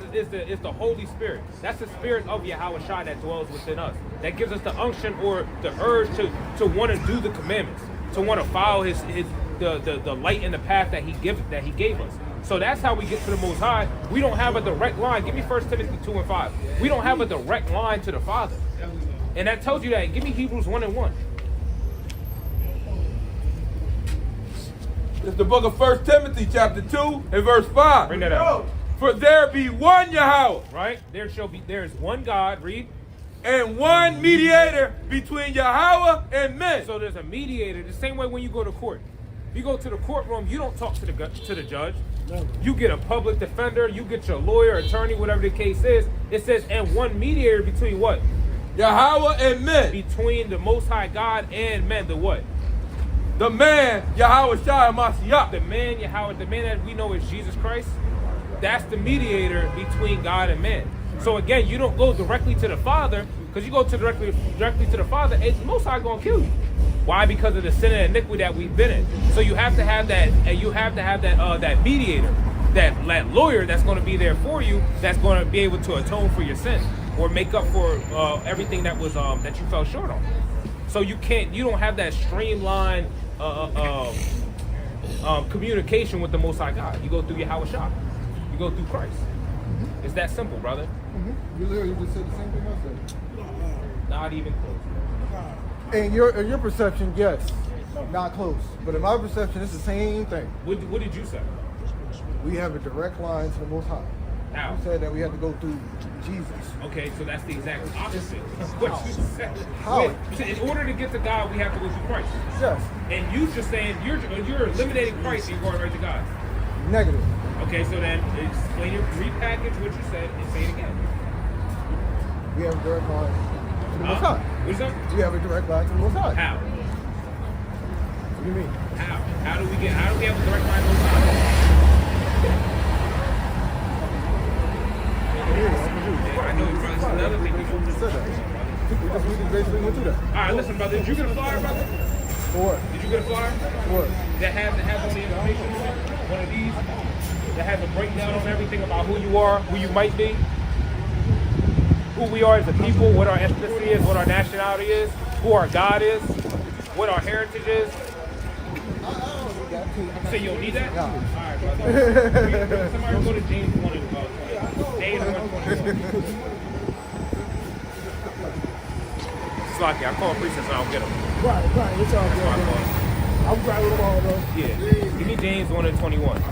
S2: the Holy Spirit. That's the Spirit of Yahweh Shai that dwells within us. That gives us the unction or the urge to want to do the commandments, to want to follow the light and the path that He gave us. So that's how we get to the Most High. We don't have a direct line. Give me 1 Timothy 2 and 5. We don't have a direct line to the Father. And that tells you that. Give me Hebrews 1 and 1.
S5: It's the book of 1 Timothy chapter 2 and verse 5.
S2: Bring that out.
S5: For there be one Yahweh.
S2: Right? There is one God. Read.
S5: And one mediator between Yahweh and men.
S2: So there's a mediator. The same way when you go to court. If you go to the courtroom, you don't talk to the judge. You get a public defender. You get your lawyer, attorney, whatever the case is. It says, and one mediator between what?
S5: Yahweh and men.
S2: Between the Most High God and men. The what?
S5: The man, Yahweh Shai Mashiach.
S2: The man that we know is Jesus Christ. That's the mediator between God and man. So again, you don't go directly to the Father, because you go directly to the Father, and the Most High gonna kill you. Why? Because of the sin and iniquity that we've been in. So you have to have that, and you have to have that mediator, that lawyer that's going to be there for you, that's going to be able to atone for your sin or make up for everything that was that you fell short on. So you don't have that streamlined communication with the Most High God. You go through Yahweh Shai. You go through Christ. It's that simple, brother.
S3: You literally just said the same thing I said.
S2: Not even close.
S3: In your perception, yes, not close. But in my perception, it's the same thing.
S2: What did you say?
S3: We have a direct line to the Most High.
S2: How?
S3: You said that we have to go through Jesus.
S2: Okay, so that's the exact opposite of what you said.
S3: How?
S2: In order to get to God, we have to go through Christ.
S3: Yes.
S2: And you just saying you're eliminating Christ and you're going right to God.
S3: Negative.
S2: Okay, so then repackage what you said and say it again.
S3: We have a direct line to the Most High.
S2: What is that?
S3: We have a direct line to the Most High.
S2: How?
S3: What do you mean?
S2: How do we have a direct line to the Most High? I know, brother. That's another thing we
S3: just said that. We just basically went through that.
S2: All right, listen, brother. Did you get a flyer, brother?
S3: For what?
S2: Did you get a flyer?
S3: For what?
S2: That has all the information on it? One of these that has a breakdown of everything about who you are, who you might be, who we are as a people, what our ethnicity is, what our nationality is, who our God is, what our heritage is. So you don't need that?
S3: No.
S2: All right, brother. Somebody go to James 1 and 20. James 1:21. Slocky, I call precepts and I don't get them.
S6: Right, it's all good. I'm right with them all, though.
S2: Yeah. Give me James 1 and 21.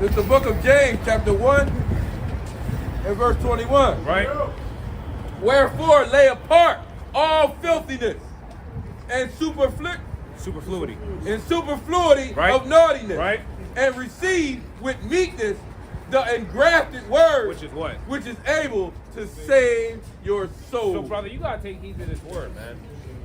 S5: It's the book of James, chapter 1 and verse 21.
S2: Right?
S5: Wherefore lay apart all filthiness and superfluity
S2: right?
S5: of naughtiness,
S2: Right?
S5: and receive with meekness the engrafted word,
S2: Which is what?
S5: Which is able to save your soul.
S2: So, brother, you gotta take heed to this word, man.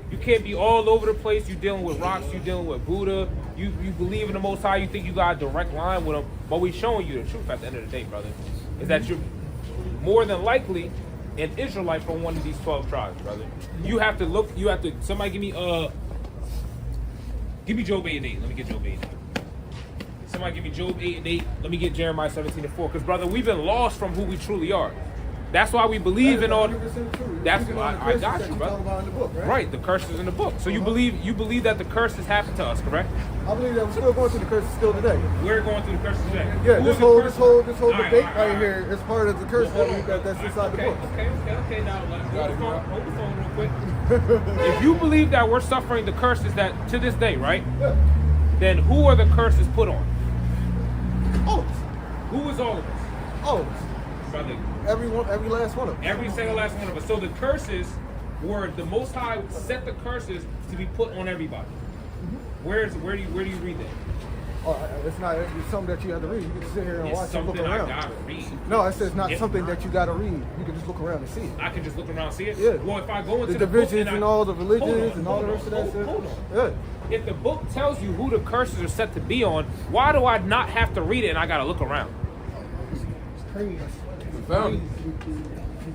S2: You can't be all over the place. You dealing with rocks. You dealing with Buddha. You believe in the Most High. You think you got a direct line with him. But we showing you the truth at the end of the day, brother. Is that you're more than likely an Israelite from one of these 12 tribes, brother. You have to look. You have to. Somebody give me Job 8 and 8. Let me get Job 8 and 8. Somebody give me Job 8 and 8. Let me get Jeremiah 17 and 4. Because, brother, we've been lost from who we truly are. That's why we believe in all. That's why I got you, brother. Right, the curse is in the book. So you believe that the curse has happened to us, correct?
S3: I believe that we're still going through the curses still today.
S2: We're going through the curse today.
S3: Yeah,
S2: Who
S3: this
S2: is the
S3: whole
S2: curse?
S3: debate right here is part of the curse that's inside the book.
S2: Okay. Now, hold the phone real quick. If you believe that we're suffering the curses that to this day, right?
S3: Yeah.
S2: then who are the curses put on?
S3: All of us.
S2: Who is all of us?
S3: All of us.
S2: Brother,
S3: Every last one of us.
S2: every single last one of us. So the curses were the Most High set the curses to be put on everybody. Where do you read that?
S3: It's not. It's something that you have to read. You can sit here and
S2: It's
S3: watch and look
S2: something I
S3: around.
S2: gotta read.
S3: No, it says not
S2: If-
S3: something that you gotta read. You can just look around and see it.
S2: I can just look around and see it.
S3: Yeah.
S2: Well, if I go into
S3: The
S2: the book
S3: divisions and
S2: I-
S3: all the religions
S2: Hold on,
S3: and all the
S2: hold
S3: rest of
S2: on,
S3: that stuff.
S2: hold on.
S3: Yeah.
S2: If the book tells you who the curses are set to be on, why do I not have to read it and I gotta look around?
S5: Found it.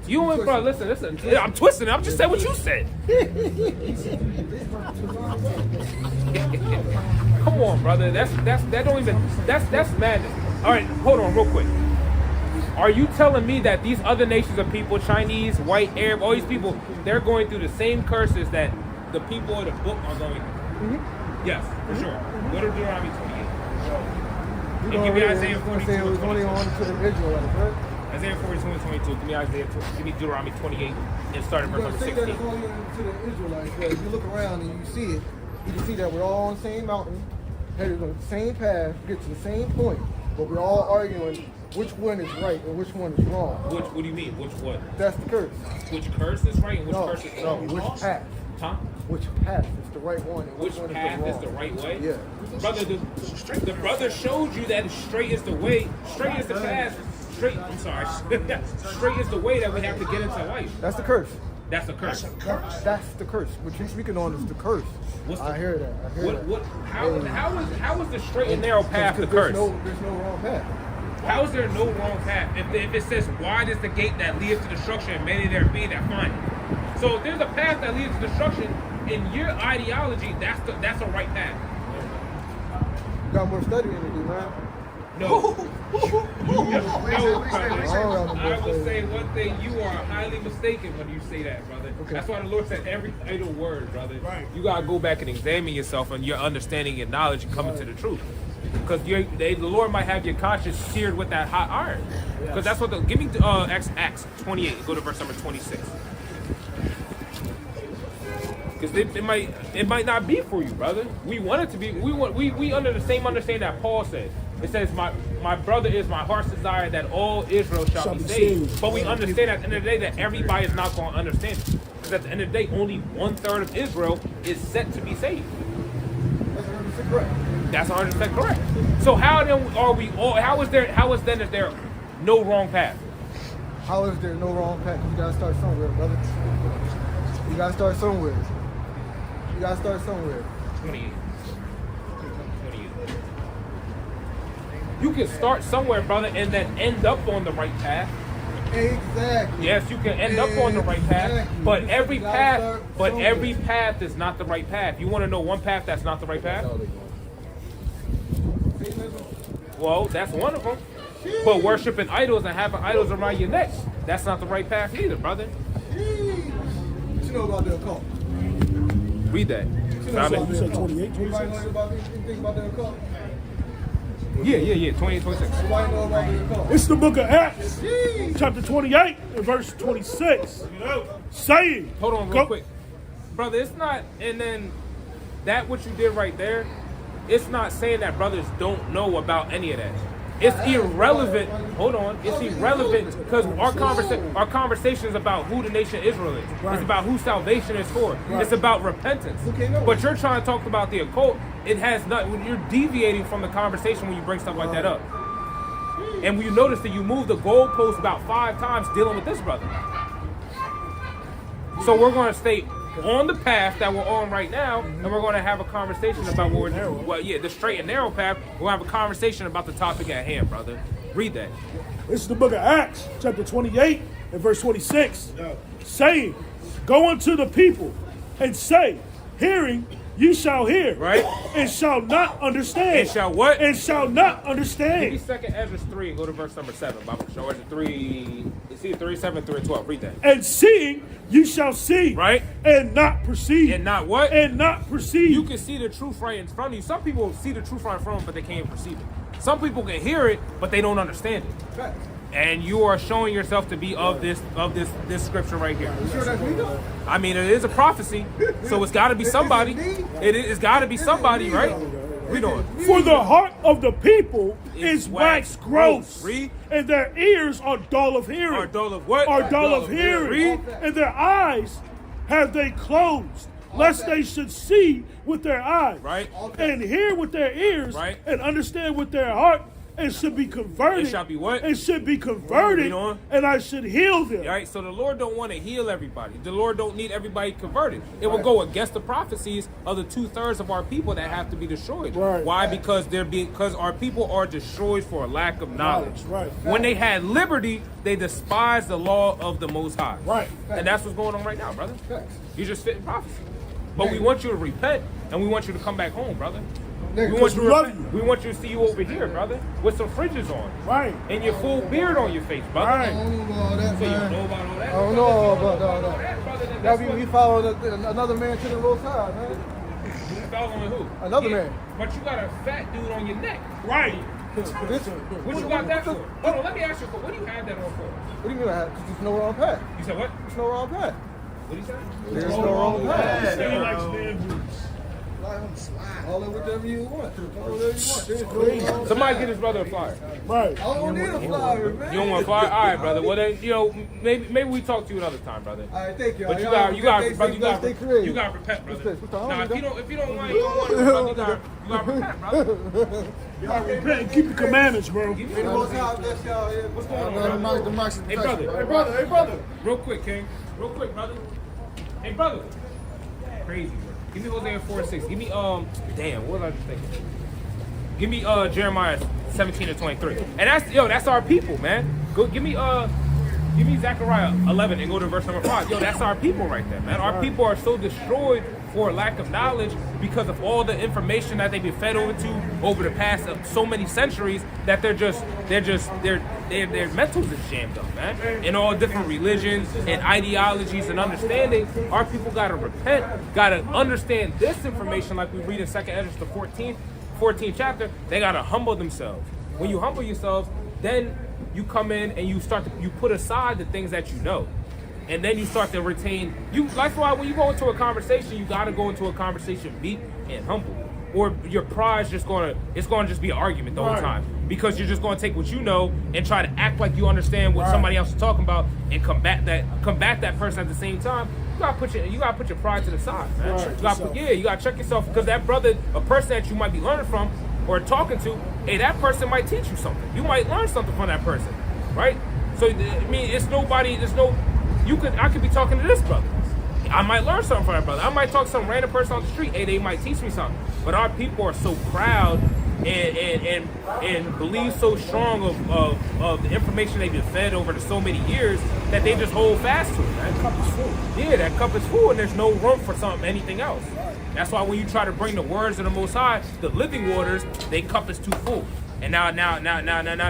S2: You and bro, listen. I'm twisting it. I'm just saying what you said. Come on, brother. That's madness. All right, hold on, real quick. Are you telling me that these other nations of people, Chinese, white, Arab, all these people, they're going through the same curses that the people of the book are going through? Yes, for sure. Go to Deuteronomy 28. And give me Isaiah 42
S3: It was only on to the Israelites, right?
S2: Isaiah 42 and 22. Give me give me Deuteronomy 28 and start at verse
S3: You're
S2: number
S3: gonna say that
S2: 16.
S3: it's only to the Israelites, but if you look around and you see it, you can see that we're all on the same mountain, headed on the same path, get to the same point, but we're all arguing which one is right and which one is wrong.
S2: What do you mean? Which one?
S3: That's the curse.
S2: Which curse is right and which curse is
S3: No,
S2: wrong?
S3: which path?
S2: Huh?
S3: Which path is the right one and
S2: Which
S3: one
S2: path
S3: is
S2: is
S3: the
S2: the
S3: wrong?
S2: right way?
S3: Yeah.
S2: Brother, the brother showed you that straight is the way, straight is the path, straight is the way that we have to get into life.
S3: That's the curse.
S2: That's a curse.
S3: That's the curse. What you're speaking on is the curse. I hear that. I hear that.
S2: How is the straight and narrow path the curse?
S3: There's no wrong path.
S2: How is there no wrong path? If it says wide is the gate that leads to destruction, and many there be that find it. So if there's a path that leads to destruction, in your ideology, that's a right path.
S3: You got more studying to do, man.
S2: No, brother. I will say one thing: you are highly mistaken when you say that, brother.
S3: Okay.
S2: That's why the Lord said every idle word, brother.
S6: Right.
S2: You gotta go back and examine yourself and your understanding and knowledge and coming to the truth. Because the Lord might have your conscience seared with that hot iron. Because that's what give me Acts 28. Go to verse number 26. Because it might not be for you, brother. We want it to be. We under the same understanding that Paul said. It says, my brother is my heart's desire that all Israel shall be saved. But we understand at the end of the day that everybody is not going to understand it. Because at the end of the day, only 1/3 of Israel is set to be saved. That's 100% correct. So how then are we all? How is there no wrong path?
S3: How is there no wrong path? You gotta start somewhere, brother. You gotta start somewhere.
S2: 28. You can start somewhere, brother, and then end up on the right path.
S3: Exactly.
S2: Yes, you can end up on the right path,
S3: Exactly.
S2: but every
S3: You gotta
S2: path,
S3: start
S2: but
S3: somewhere.
S2: every path is not the right path. You want to know one path that's not the right path? Well, that's one of them. But worshiping idols and having idols around your neck, that's not the right path either, brother.
S3: What you know about the occult?
S2: Read that. Found
S6: You
S2: it.
S6: said 28,
S3: Anybody
S6: 26?
S3: know about anything about the occult?
S2: Yeah. 28, 26.
S3: Everybody know about the occult?
S6: It's the book of Acts, chapter 28, and verse 26. Saying,
S2: Hold on, real quick, brother. It's not, and then that what you did right there. It's not saying that brothers don't know about any of that. It's irrelevant. Hold on. It's irrelevant because our conversation is about who the nation Israel is. It's about who salvation is for. It's about repentance. But you're trying to talk about the occult. It has not. You're deviating from the conversation when you bring stuff like that up. And you notice that you move the goalpost about 5 times dealing with this brother. So we're going to stay on the path that we're on right now, and we're going to have a conversation about the straight and narrow path. We'll have a conversation about the topic at hand, brother. Read that.
S6: This is the book of Acts, chapter 28, and verse 26. Saying, go unto the people and say, hearing, ye shall hear,
S2: Right.
S6: and shall not understand.
S2: And shall what?
S6: And shall not
S2: Give me
S6: understand.
S2: 2nd Ezra 3 and go to verse number 7. Bible show Ezra 3. It's either 37 through 12. Read that.
S6: And seeing, you shall see,
S2: Right.
S6: and not perceive.
S2: And not what?
S6: And not perceive.
S2: You can see the truth right in front of you. Some people see the truth right in front of them, but they can't perceive it. Some people can hear it, but they don't understand it. And you are showing yourself to be of this scripture right here.
S3: You sure that's me though?
S2: I mean, it is a prophecy, so it's got to be somebody. It's got to be somebody, right? Read on.
S6: For the heart of the people is wax gross.
S2: Read.
S6: And their ears are dull of hearing.
S2: Are dull of what?
S6: Are dull of hearing.
S2: Read.
S6: And their eyes have they closed, lest they should see with their eyes.
S2: Right.
S6: And hear with their ears.
S2: Right.
S6: And understand with their heart. And should be converted.
S2: It shall be what?
S6: And should be converted.
S2: Read on.
S6: And I should heal them.
S2: Right, so the Lord don't want to heal everybody. The Lord don't need everybody converted. It will go against the prophecies of the 2/3 of our people that have to be destroyed.
S6: Right.
S2: Why? Because because our people are destroyed for a lack of knowledge.
S6: Right.
S2: When they had liberty, they despised the law of the Most High.
S6: Right.
S2: And that's what's going on right now, brother. You're just fitting prophecy. But we want you to repent and we want you to come back home, brother. We want,
S6: we love you.
S2: we want you to see you over here, brother, with some fridges on.
S6: Right.
S2: And your full beard on your face, brother.
S6: Right.
S3: I don't know about all that,
S2: So you
S3: man.
S2: know about all that?
S3: I don't know about all that.
S2: Brother, then
S3: That
S2: that's
S3: be
S2: what-
S3: we following another man to the Most High, man.
S2: You following who?
S3: Another man.
S2: But you got a fat dude on your neck.
S6: Right.
S2: What you got that for? Hold on, let me ask you, what do you have that on for?
S3: What do you mean I have? Because there's no wrong path.
S2: You said what?
S3: There's no wrong path.
S2: What do you say?
S3: There's no wrong path.
S6: He likes man boots.
S3: All of whatever you want. All whatever you want. There's no wrong
S2: Somebody get his brother a flyer.
S6: Right.
S3: I don't need a flyer, man.
S2: You don't want a flyer? All right, brother. Well, then, maybe we talk to you another time, brother.
S3: All right, thank you.
S2: But you
S3: Y'all
S2: got,
S3: have a
S2: you
S3: good
S2: got,
S3: day.
S2: brother,
S3: Stay blessed, stay creative.
S2: you got to repent, brother.
S3: What's that?
S2: Nah, if you don't want, you don't want it, brother, you got to repent, brother.
S6: You gotta repent and keep the commandments, bro.
S3: May the Most High bless y'all. Yeah. What's going on?
S2: Hey, brother.
S3: Hey, brother.
S2: Real quick, King. Real quick, brother. Hey, brother. Crazy, bro. Give me Hosea 4:6. Give me damn, what was I just thinking? Give me Jeremiah 17:23. And that's our people, man. Go give me Zechariah 11 and go to verse number 5. Yo, that's our people right there, man. Our people are so destroyed for lack of knowledge because of all the information that they've been fed over the past so many centuries that their mentals is jammed up, man. In all different religions and ideologies and understanding, our people gotta repent, gotta understand this information like we read in 2nd Ezra the 14th chapter. They gotta humble themselves. When you humble yourselves, then you come in and you put aside the things that you know. And then you start to retain that's why when you go into a conversation, you gotta go into a conversation meek and humble. Or your pride's just gonna just be an argument the whole time. Because you're just gonna take what you know and try to act like you understand what somebody else is talking about and combat that person at the same time. You gotta put your pride to the side, man. You gotta check yourself, because that brother, a person that you might be learning from or talking to, hey, that person might teach you something. You might learn something from that person, right? So I mean, I could be talking to this brother. I might learn something from that brother. I might talk to some random person on the street. Hey, they might teach me something. But our people are so proud and believe so strong of the information they've been fed over so many years that they just hold fast to it. That cup is full. Yeah, that cup is full, and there's no room for anything else. That's why when you try to bring the words of the Most High, the living waters, their cup is too full. And now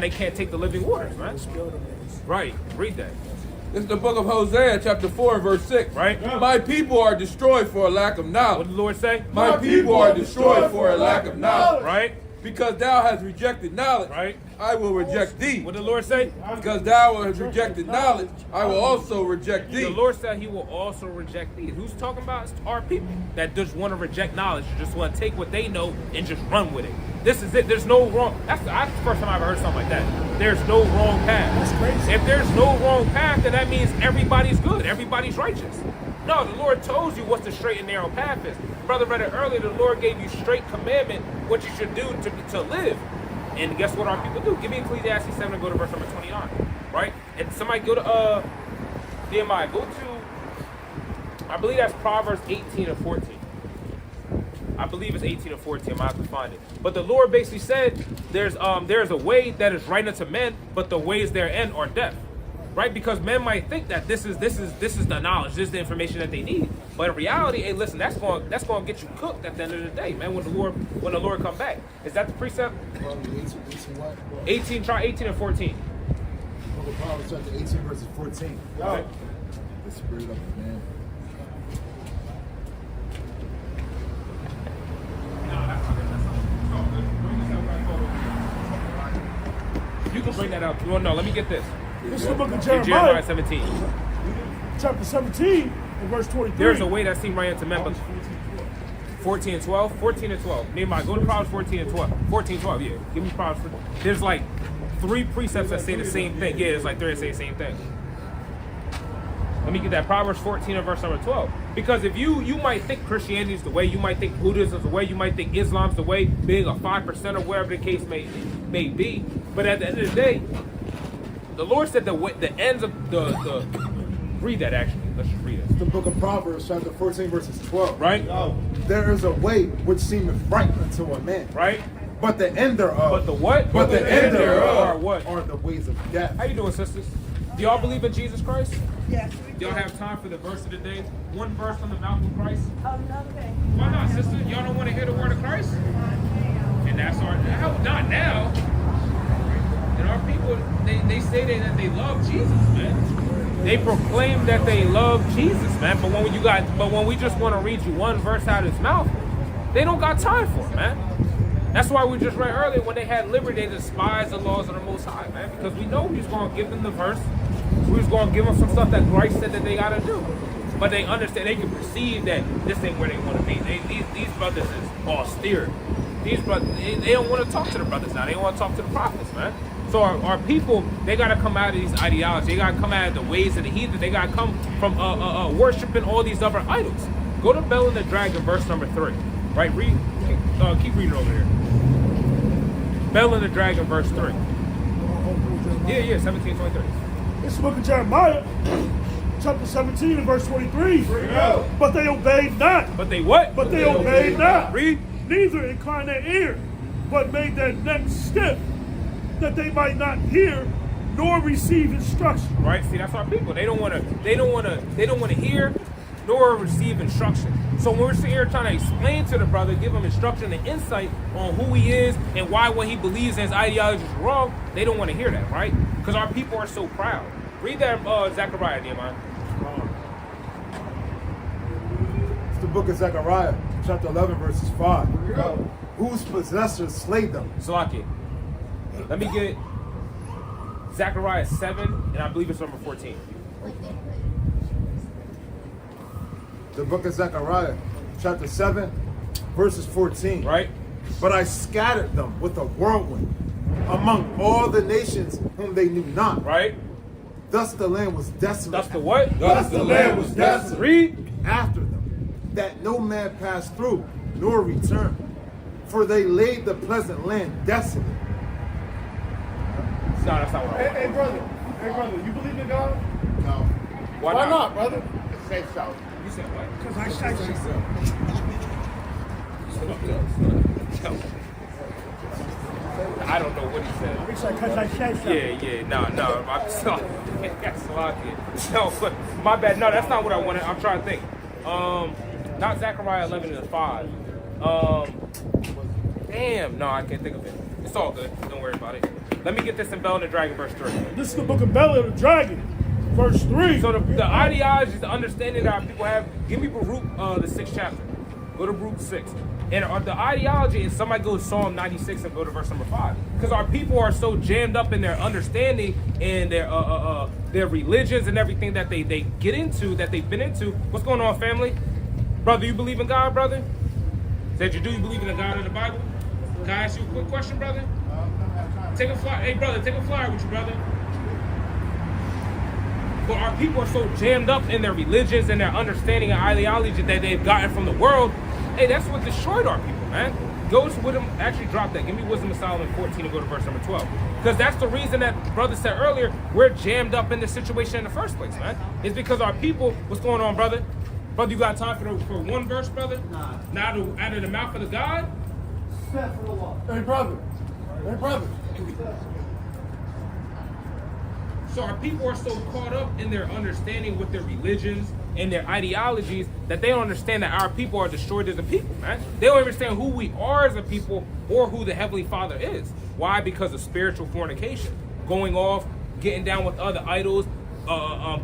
S2: they can't take the living waters, right? Right. Read that.
S5: This is the book of Hosea, chapter 4, verse 6.
S2: Right.
S5: My people are destroyed for a lack of
S2: What
S5: knowledge.
S2: did the Lord say?
S5: My people are destroyed for a lack of knowledge.
S2: Right.
S5: Because thou hast rejected knowledge,
S2: Right.
S5: I will reject thee.
S2: What did the Lord say?
S5: Because thou hast rejected knowledge, I will also reject thee.
S2: The Lord said he will also reject thee. Who's talking about? It's our people that just want to reject knowledge, just want to take what they know and just run with it. This is it. There's no wrong. That's the first time I've ever heard something like that. There's no wrong path.
S6: That's crazy.
S2: If there's no wrong path, then that means everybody's good. Everybody's righteous. No, the Lord tells you what the straight and narrow path is. Brother read it earlier. The Lord gave you straight commandment what you should do to live. And guess what our people do? Give me Ecclesiastes 7 and go to verse number 29. Right? And somebody go to Nehemiah. Go to, I believe that's Proverbs 18 or 14. I believe it's 18 or 14. I'm gonna have to find it. But the Lord basically said there's a way that is right unto men, but the ways therein are death. Right? Because men might think that this is the knowledge, this is the information that they need. But in reality, hey, listen, that's going to get you cooked at the end of the day, man. When the Lord come back, is that the precept? 18. Try 18 and 14.
S9: Book of Proverbs, chapter 18, verses 14.
S2: Right.
S9: Let's bring it up, man.
S2: You can bring that out. Well, no, let me get this.
S6: This is the book of
S2: Jeremiah
S6: Jeremiah,
S2: 17.
S6: chapter 17, and verse 23.
S2: There's a way that seems right unto men, but 14 and 12? 14 and 12. Nehemiah, go to Proverbs 14 and 12. 14, 12, yeah. Give me Proverbs. There's like 3 precepts that say the same thing. Yeah, it's like 3 that say the same thing. Let me get that. Proverbs 14 and verse number 12. Because if you might think Christianity is the way, you might think Buddhism is the way, you might think Islam's the way, being a 5% or whatever the case may be. But at the end of the day, the Lord said the ends of the read that actually. Let's just read it.
S9: The book of Proverbs, chapter 14, verses 12.
S2: Right?
S9: There is a way which seemeth right unto a man.
S2: Right?
S9: But the end thereof.
S2: But the what?
S9: But the end thereof
S2: are what?
S9: Are the ways of death.
S2: How you doing, sisters? Do y'all believe in Jesus Christ?
S10: Yes.
S2: Do y'all have time for the verse of the day? One verse from the mouth of Christ?
S10: Oh, no, okay.
S2: Why not, sister? Y'all don't want to hear the word of Christ? And that's our, not now. And our people, they say that they love Jesus, man. They proclaim that they love Jesus, man. But when we just want to read you one verse out of his mouth, they don't got time for it, man. That's why we just read earlier, when they had liberty, they despised the laws of the Most High, man. Because we know he's going to give them the verse. We was going to give them some stuff that Christ said that they got to do. But they understand, they can perceive that this ain't where they want to be. These brothers is austere. These brothers, they don't want to talk to the brothers now. They don't want to talk to the prophets, man. So our people, they got to come out of these ideologies. They got to come out of the ways of the heathen. They got to come from worshiping all these other idols. Go to Bell and the Dragon, verse number 3. Right? Keep reading over there. Bell and the Dragon, verse 3. Yeah, 17:23.
S6: It's the book of Jeremiah, chapter 17 and verse 23. But they obeyed not.
S2: But they what?
S6: But they obeyed not.
S2: Read.
S6: Neither inclined their ear, but made their neck stiff, that they might not hear nor receive instruction.
S2: Right? See, that's our people. They don't want to hear nor receive instruction. So when we're sitting here trying to explain to the brother, give him instruction and insight on who he is and why what he believes in his ideology is wrong, they don't want to hear that, right? Because our people are so proud. Read that Zechariah, Nehemiah.
S9: It's the book of Zechariah, chapter 11, verses 5. Whose possessors slayed them?
S2: Salaki. Let me get Zechariah 7, and I believe it's number 14.
S9: The book of Zechariah, chapter 7, verses 14.
S2: Right?
S9: But I scattered them with a whirlwind among all the nations whom they knew not.
S2: Right?
S9: Thus the land was desolate.
S2: Thus the what?
S9: Thus the land was desolate.
S2: Read.
S9: After them, that no man passed through, nor returned. For they laid the pleasant land desolate.
S2: No, that's not what I want.
S7: Hey, brother, you believe in God?
S9: No.
S2: Why not,
S7: brother?
S9: Say so.
S2: You said what?
S6: Because I said so.
S2: I don't know what he said.
S6: Because I said so.
S2: Yeah, no, I'm sorry. That's lucky. No, but my bad. No, that's not what I wanted. I'm trying to think. Not Zechariah 11 and 5. Damn, no, I can't think of it. It's all good. Don't worry about it. Let me get this in Bell and the Dragon, verse 3.
S6: This is the book of Bell and the Dragon, verse 3.
S2: So the ideology, the understanding that our people have, give me Baruch, the 6th chapter. Go to Baruch 6. And the ideology is somebody go to Psalm 96 and go to verse number 5. Because our people are so jammed up in their understanding and their religions and everything that they get into, that they've been into. What's going on, family? Brother, you believe in God, brother? Said you do? You believe in the God of the Bible? Can I ask you a quick question, brother? Take a flyer. Hey, brother, take a flyer with you, brother. But our people are so jammed up in their religions and their understanding and ideology that they've gotten from the world. Hey, that's what destroyed our people, man. Go to Wisdom, actually drop that. Give me Wisdom of Solomon 14 and go to verse number 12. Because that's the reason that brother said earlier, we're jammed up in this situation in the first place, man. It's because our people, what's going on, brother? Brother, you got time for one verse, brother? Nah. Now out of the mouth of the God?
S7: Step for the law.
S9: Hey, brother. Hey, brother.
S2: So our people are so caught up in their understanding with their religions and their ideologies that they don't understand that our people are destroyed as a people, man. They don't understand who we are as a people or who the Heavenly Father is. Why? Because of spiritual fornication. Going off, getting down with other idols,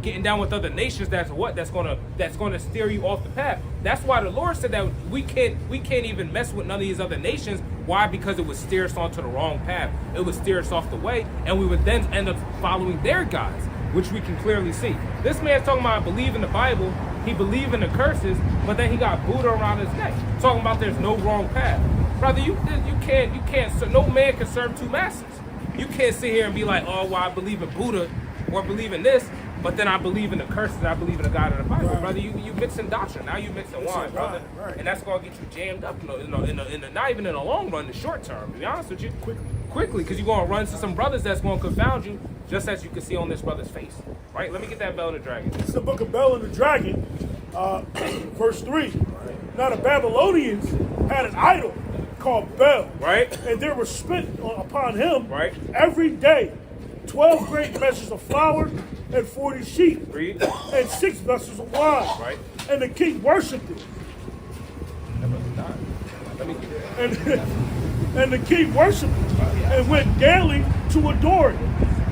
S2: getting down with other nations. That's gonna steer you off the path. That's why the Lord said that we can't even mess with none of these other nations. Why? Because it would steer us onto the wrong path. It would steer us off the way, and we would then end up following their gods, which we can clearly see. This man's talking about believe in the Bible. He believe in the curses, but then he got Buddha around his neck, talking about there's no wrong path. Brother, you can't. No man can serve two masters. You can't sit here and be like, oh, well, I believe in Buddha or believe in this, but then I believe in the curses. I believe in the God of the Bible, brother. You mixing doctrine. Now you mixing wine, brother, and that's gonna get you jammed up. Not even in the long run, the short term. To be honest with you, quickly, because you're gonna run into some brothers that's gonna confound you, just as you can see on this brother's face. Right? Let me get that Bell and the Dragon.
S6: It's the book of Bell and the Dragon, verse 3. Now the Babylonians had an idol called Bel.
S2: Right.
S6: And there was spent upon him
S2: right.
S6: every day 12 great measures of flour and 40 sheep.
S2: Read.
S6: And 6 vessels of wine.
S2: Right.
S6: And the king worshipped it. And the king worshipped it and went daily to adore it.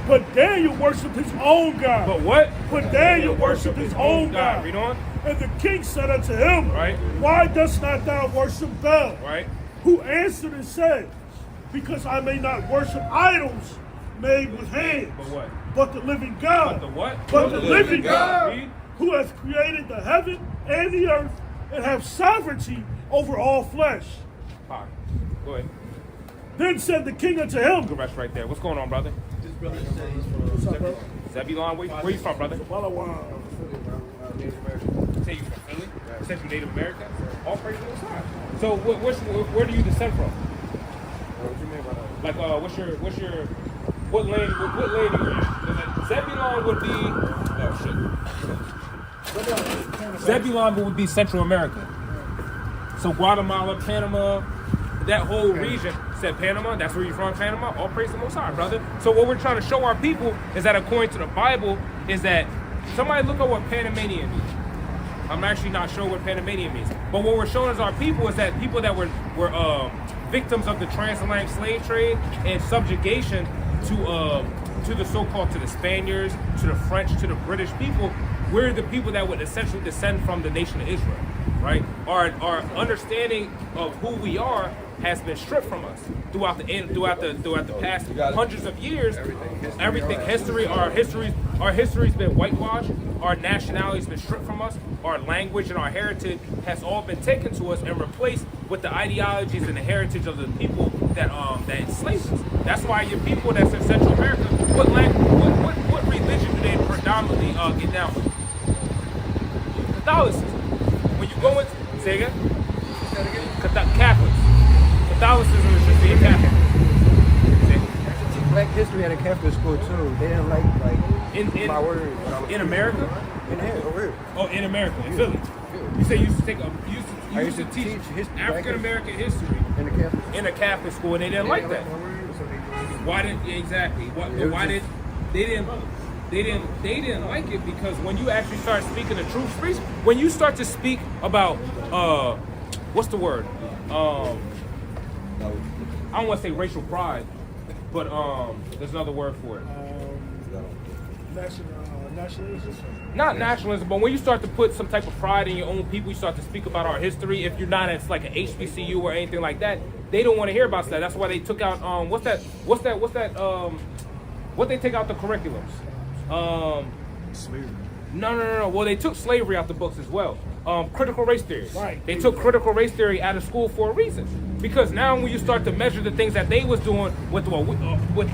S6: But Daniel worshipped his own God.
S2: But what?
S6: But Daniel worshipped his own God.
S2: Read on.
S6: And the king said unto him,
S2: right.
S6: Why dost not thou worship Bel?
S2: Right.
S6: Who answered and said, Because I may not worship idols made with hands.
S2: But what?
S6: But the living God.
S2: But the what?
S6: But the living God.
S2: Read.
S6: Who has created the heaven and the earth and have sovereignty over all flesh.
S2: All right. Go ahead.
S6: Then said the king unto him.
S2: Good rest right there. What's going on, brother?
S8: This brother says he's from
S2: Zebulon. Where you from, brother? Say you from Philly? Said you Native American? All praise to the side. So where do you descend from?
S3: What you mean by that?
S2: Like what land are you in? Zebulon would be Zebulon would be Central America. So Guatemala, Panama, that whole region. Said Panama, that's where you're from, Panama. All praise the Most High, brother. So what we're trying to show our people is that according to the Bible, is that somebody look at what Panamanian means. I'm actually not sure what Panamanian means. But what we're showing as our people is that people that were victims of the transatlantic slave trade and subjugation to the so-called, to the Spaniards, to the French, to the British people, we're the people that would essentially descend from the nation of Israel, right? Our understanding of who we are has been stripped from us throughout the past hundreds of years. Our history's been whitewashed. Our nationality's been stripped from us. Our language and our heritage has all been taken to us and replaced with the ideologies and the heritage of the people that enslaved us. That's why your people that's in Central America, what religion do they predominantly get down with? Catholicism. When you go into, say again? Catholics. Catholicism is just being Catholic.
S10: Black history at a Catholic school too. They didn't like my word.
S2: In America?
S10: In here.
S2: Oh, in America, in Philly. You say you used to teach African American history in a Catholic school, and they didn't like that. Why did exactly? Why did they didn't like it? Because when you actually start speaking the truth, when you start to speak about what's the word? I don't want to say racial pride, but there's another word for it.
S6: Nationalism.
S2: Not nationalism, but when you start to put some type of pride in your own people, you start to speak about our history. If you're not at like an HBCU or anything like that, they don't want to hear about that. That's why they took out what they take out the curriculums.
S3: Slavery.
S2: No. Well, they took slavery out the books as well. Critical race theory.
S6: Right.
S2: They took critical race theory out of school for a reason. Because now when you start to measure the things that they was doing with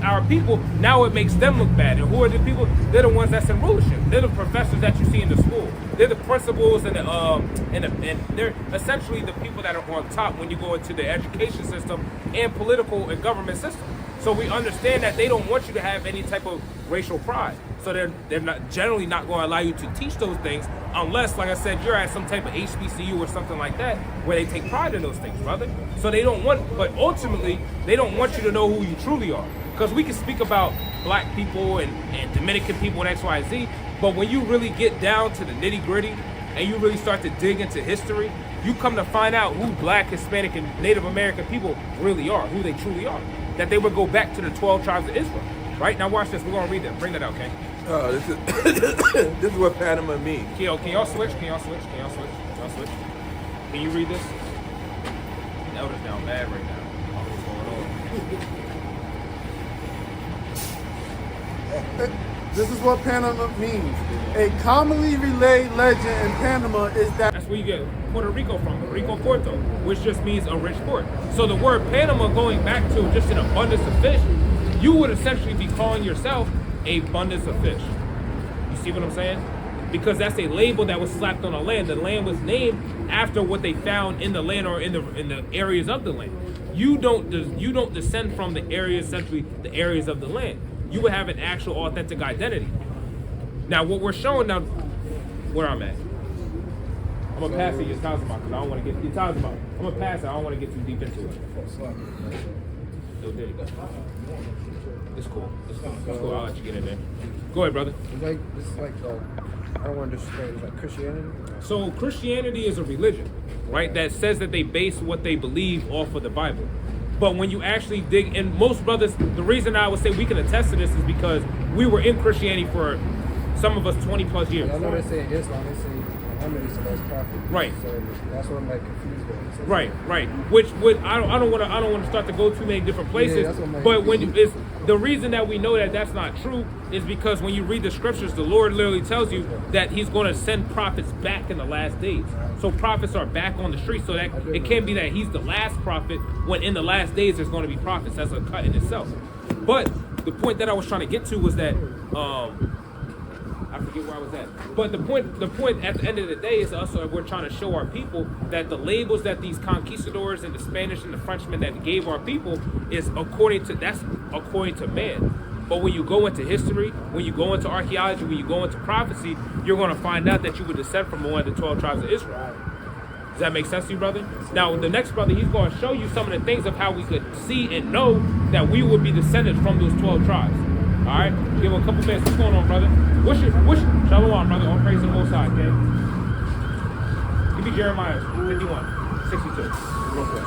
S2: our people, now it makes them look bad. And who are the people? They're the ones that's in rulership. They're the professors that you see in the school. They're the principals and they're essentially the people that are on top when you go into the education system and political and government system. So we understand that they don't want you to have any type of racial pride. So they're not generally not going to allow you to teach those things unless, like I said, you're at some type of HBCU or something like that where they take pride in those things, brother. So they don't want, but ultimately they don't want you to know who you truly are. Because we can speak about black people and Dominican people and X, Y, Z, but when you really get down to the nitty gritty and you really start to dig into history, you come to find out who black, Hispanic, and Native American people really are, who they truly are. That they would go back to the 12 tribes of Israel. Right? Now watch this. We're going to read that. Bring that out, okay?
S5: This is what Panama means.
S2: Can y'all switch? Can you read this? The elder's down bad right now. I don't know what's going on.
S7: This is what Panama means. A commonly relayed legend in Panama is that
S2: That's where you get Puerto Rico from, Rico Puerto, which just means a rich port. So the word Panama, going back to just an abundance of fish, you would essentially be calling yourself a abundance of fish. You see what I'm saying? Because that's a label that was slapped on the land. The land was named after what they found in the land or in the areas of the land. You don't descend from the areas, essentially the areas of the land. You would have an actual authentic identity. Now, what we're showing now, where I'm at, I'm gonna pass it your Tazama because I don't want to get your Tazama. I'm gonna pass it. I don't want to get too deep into it. So there you go. It's cool. It's cool. I'll let you get in there. Go ahead, brother.
S10: It's like I don't want to disrespect. It's like Christianity.
S2: So Christianity is a religion, right? That says that they base what they believe off of the Bible. But when you actually dig, and most brothers, the reason I would say we can attest to this is because we were in Christianity for some of us 20 plus years.
S10: I know they say Islam, they say Muhammad is the most prophet.
S2: Right.
S10: So that's what I'm like confused with.
S2: Right. Which would I don't want to start to go too many different places.
S10: that's what
S2: But when it's the reason that we know that that's not true is because when you read the scriptures, the Lord literally tells you that He's going to send prophets back in the last days. So prophets are back on the street. So that it can't be that He's the last prophet when in the last days there's going to be prophets. That's a cut in itself. But the point that I was trying to get to was that I forget where I was at. But the point at the end of the day is also we're trying to show our people that the labels that these conquistadors and the Spanish and the Frenchmen that gave our people is according to man. But when you go into history, when you go into archaeology, when you go into prophecy, you're going to find out that you would descend from one of the 12 tribes of Israel. Does that make sense to you, brother? Now, the next brother, he's going to show you some of the things of how we could see and know that we would be descended from those 12 tribes. All right? Give him a couple minutes. What's going on, brother? What's Shalom, brother. All praise to the Most High, okay? Give me Jeremiah 51, 62, real quick.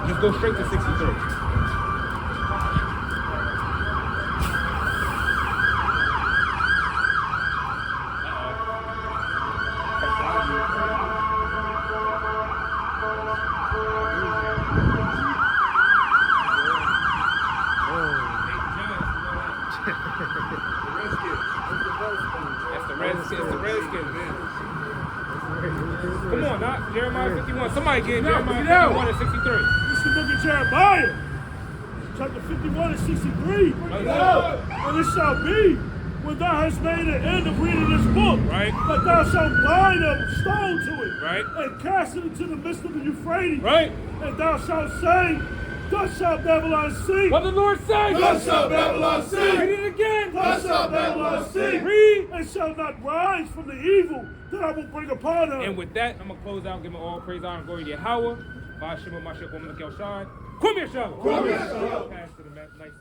S2: Just go straight to 63. Come on, not Jeremiah 51. Somebody get Jeremiah 51 and 63.
S6: This is the book of Jeremiah, chapter 51 and 63. And it shall be, when thou hast made an end of reading this book,
S2: right,
S6: that thou shalt bind a stone to it,
S2: right,
S6: and cast it into the midst of the Euphrates,
S2: right,
S6: and thou shalt say, thus shall Babylon sing.
S2: What the Lord says?
S6: Thus shall Babylon sing.
S2: Read it again.
S6: Thus shall Babylon sing.
S2: Read.
S6: And shall not rise from the evil that I will bring upon her.
S2: And with that, I'm going to close out and give them all praise, honor, and glory to Yahweh. Come here, Shah. Pass to the next mighty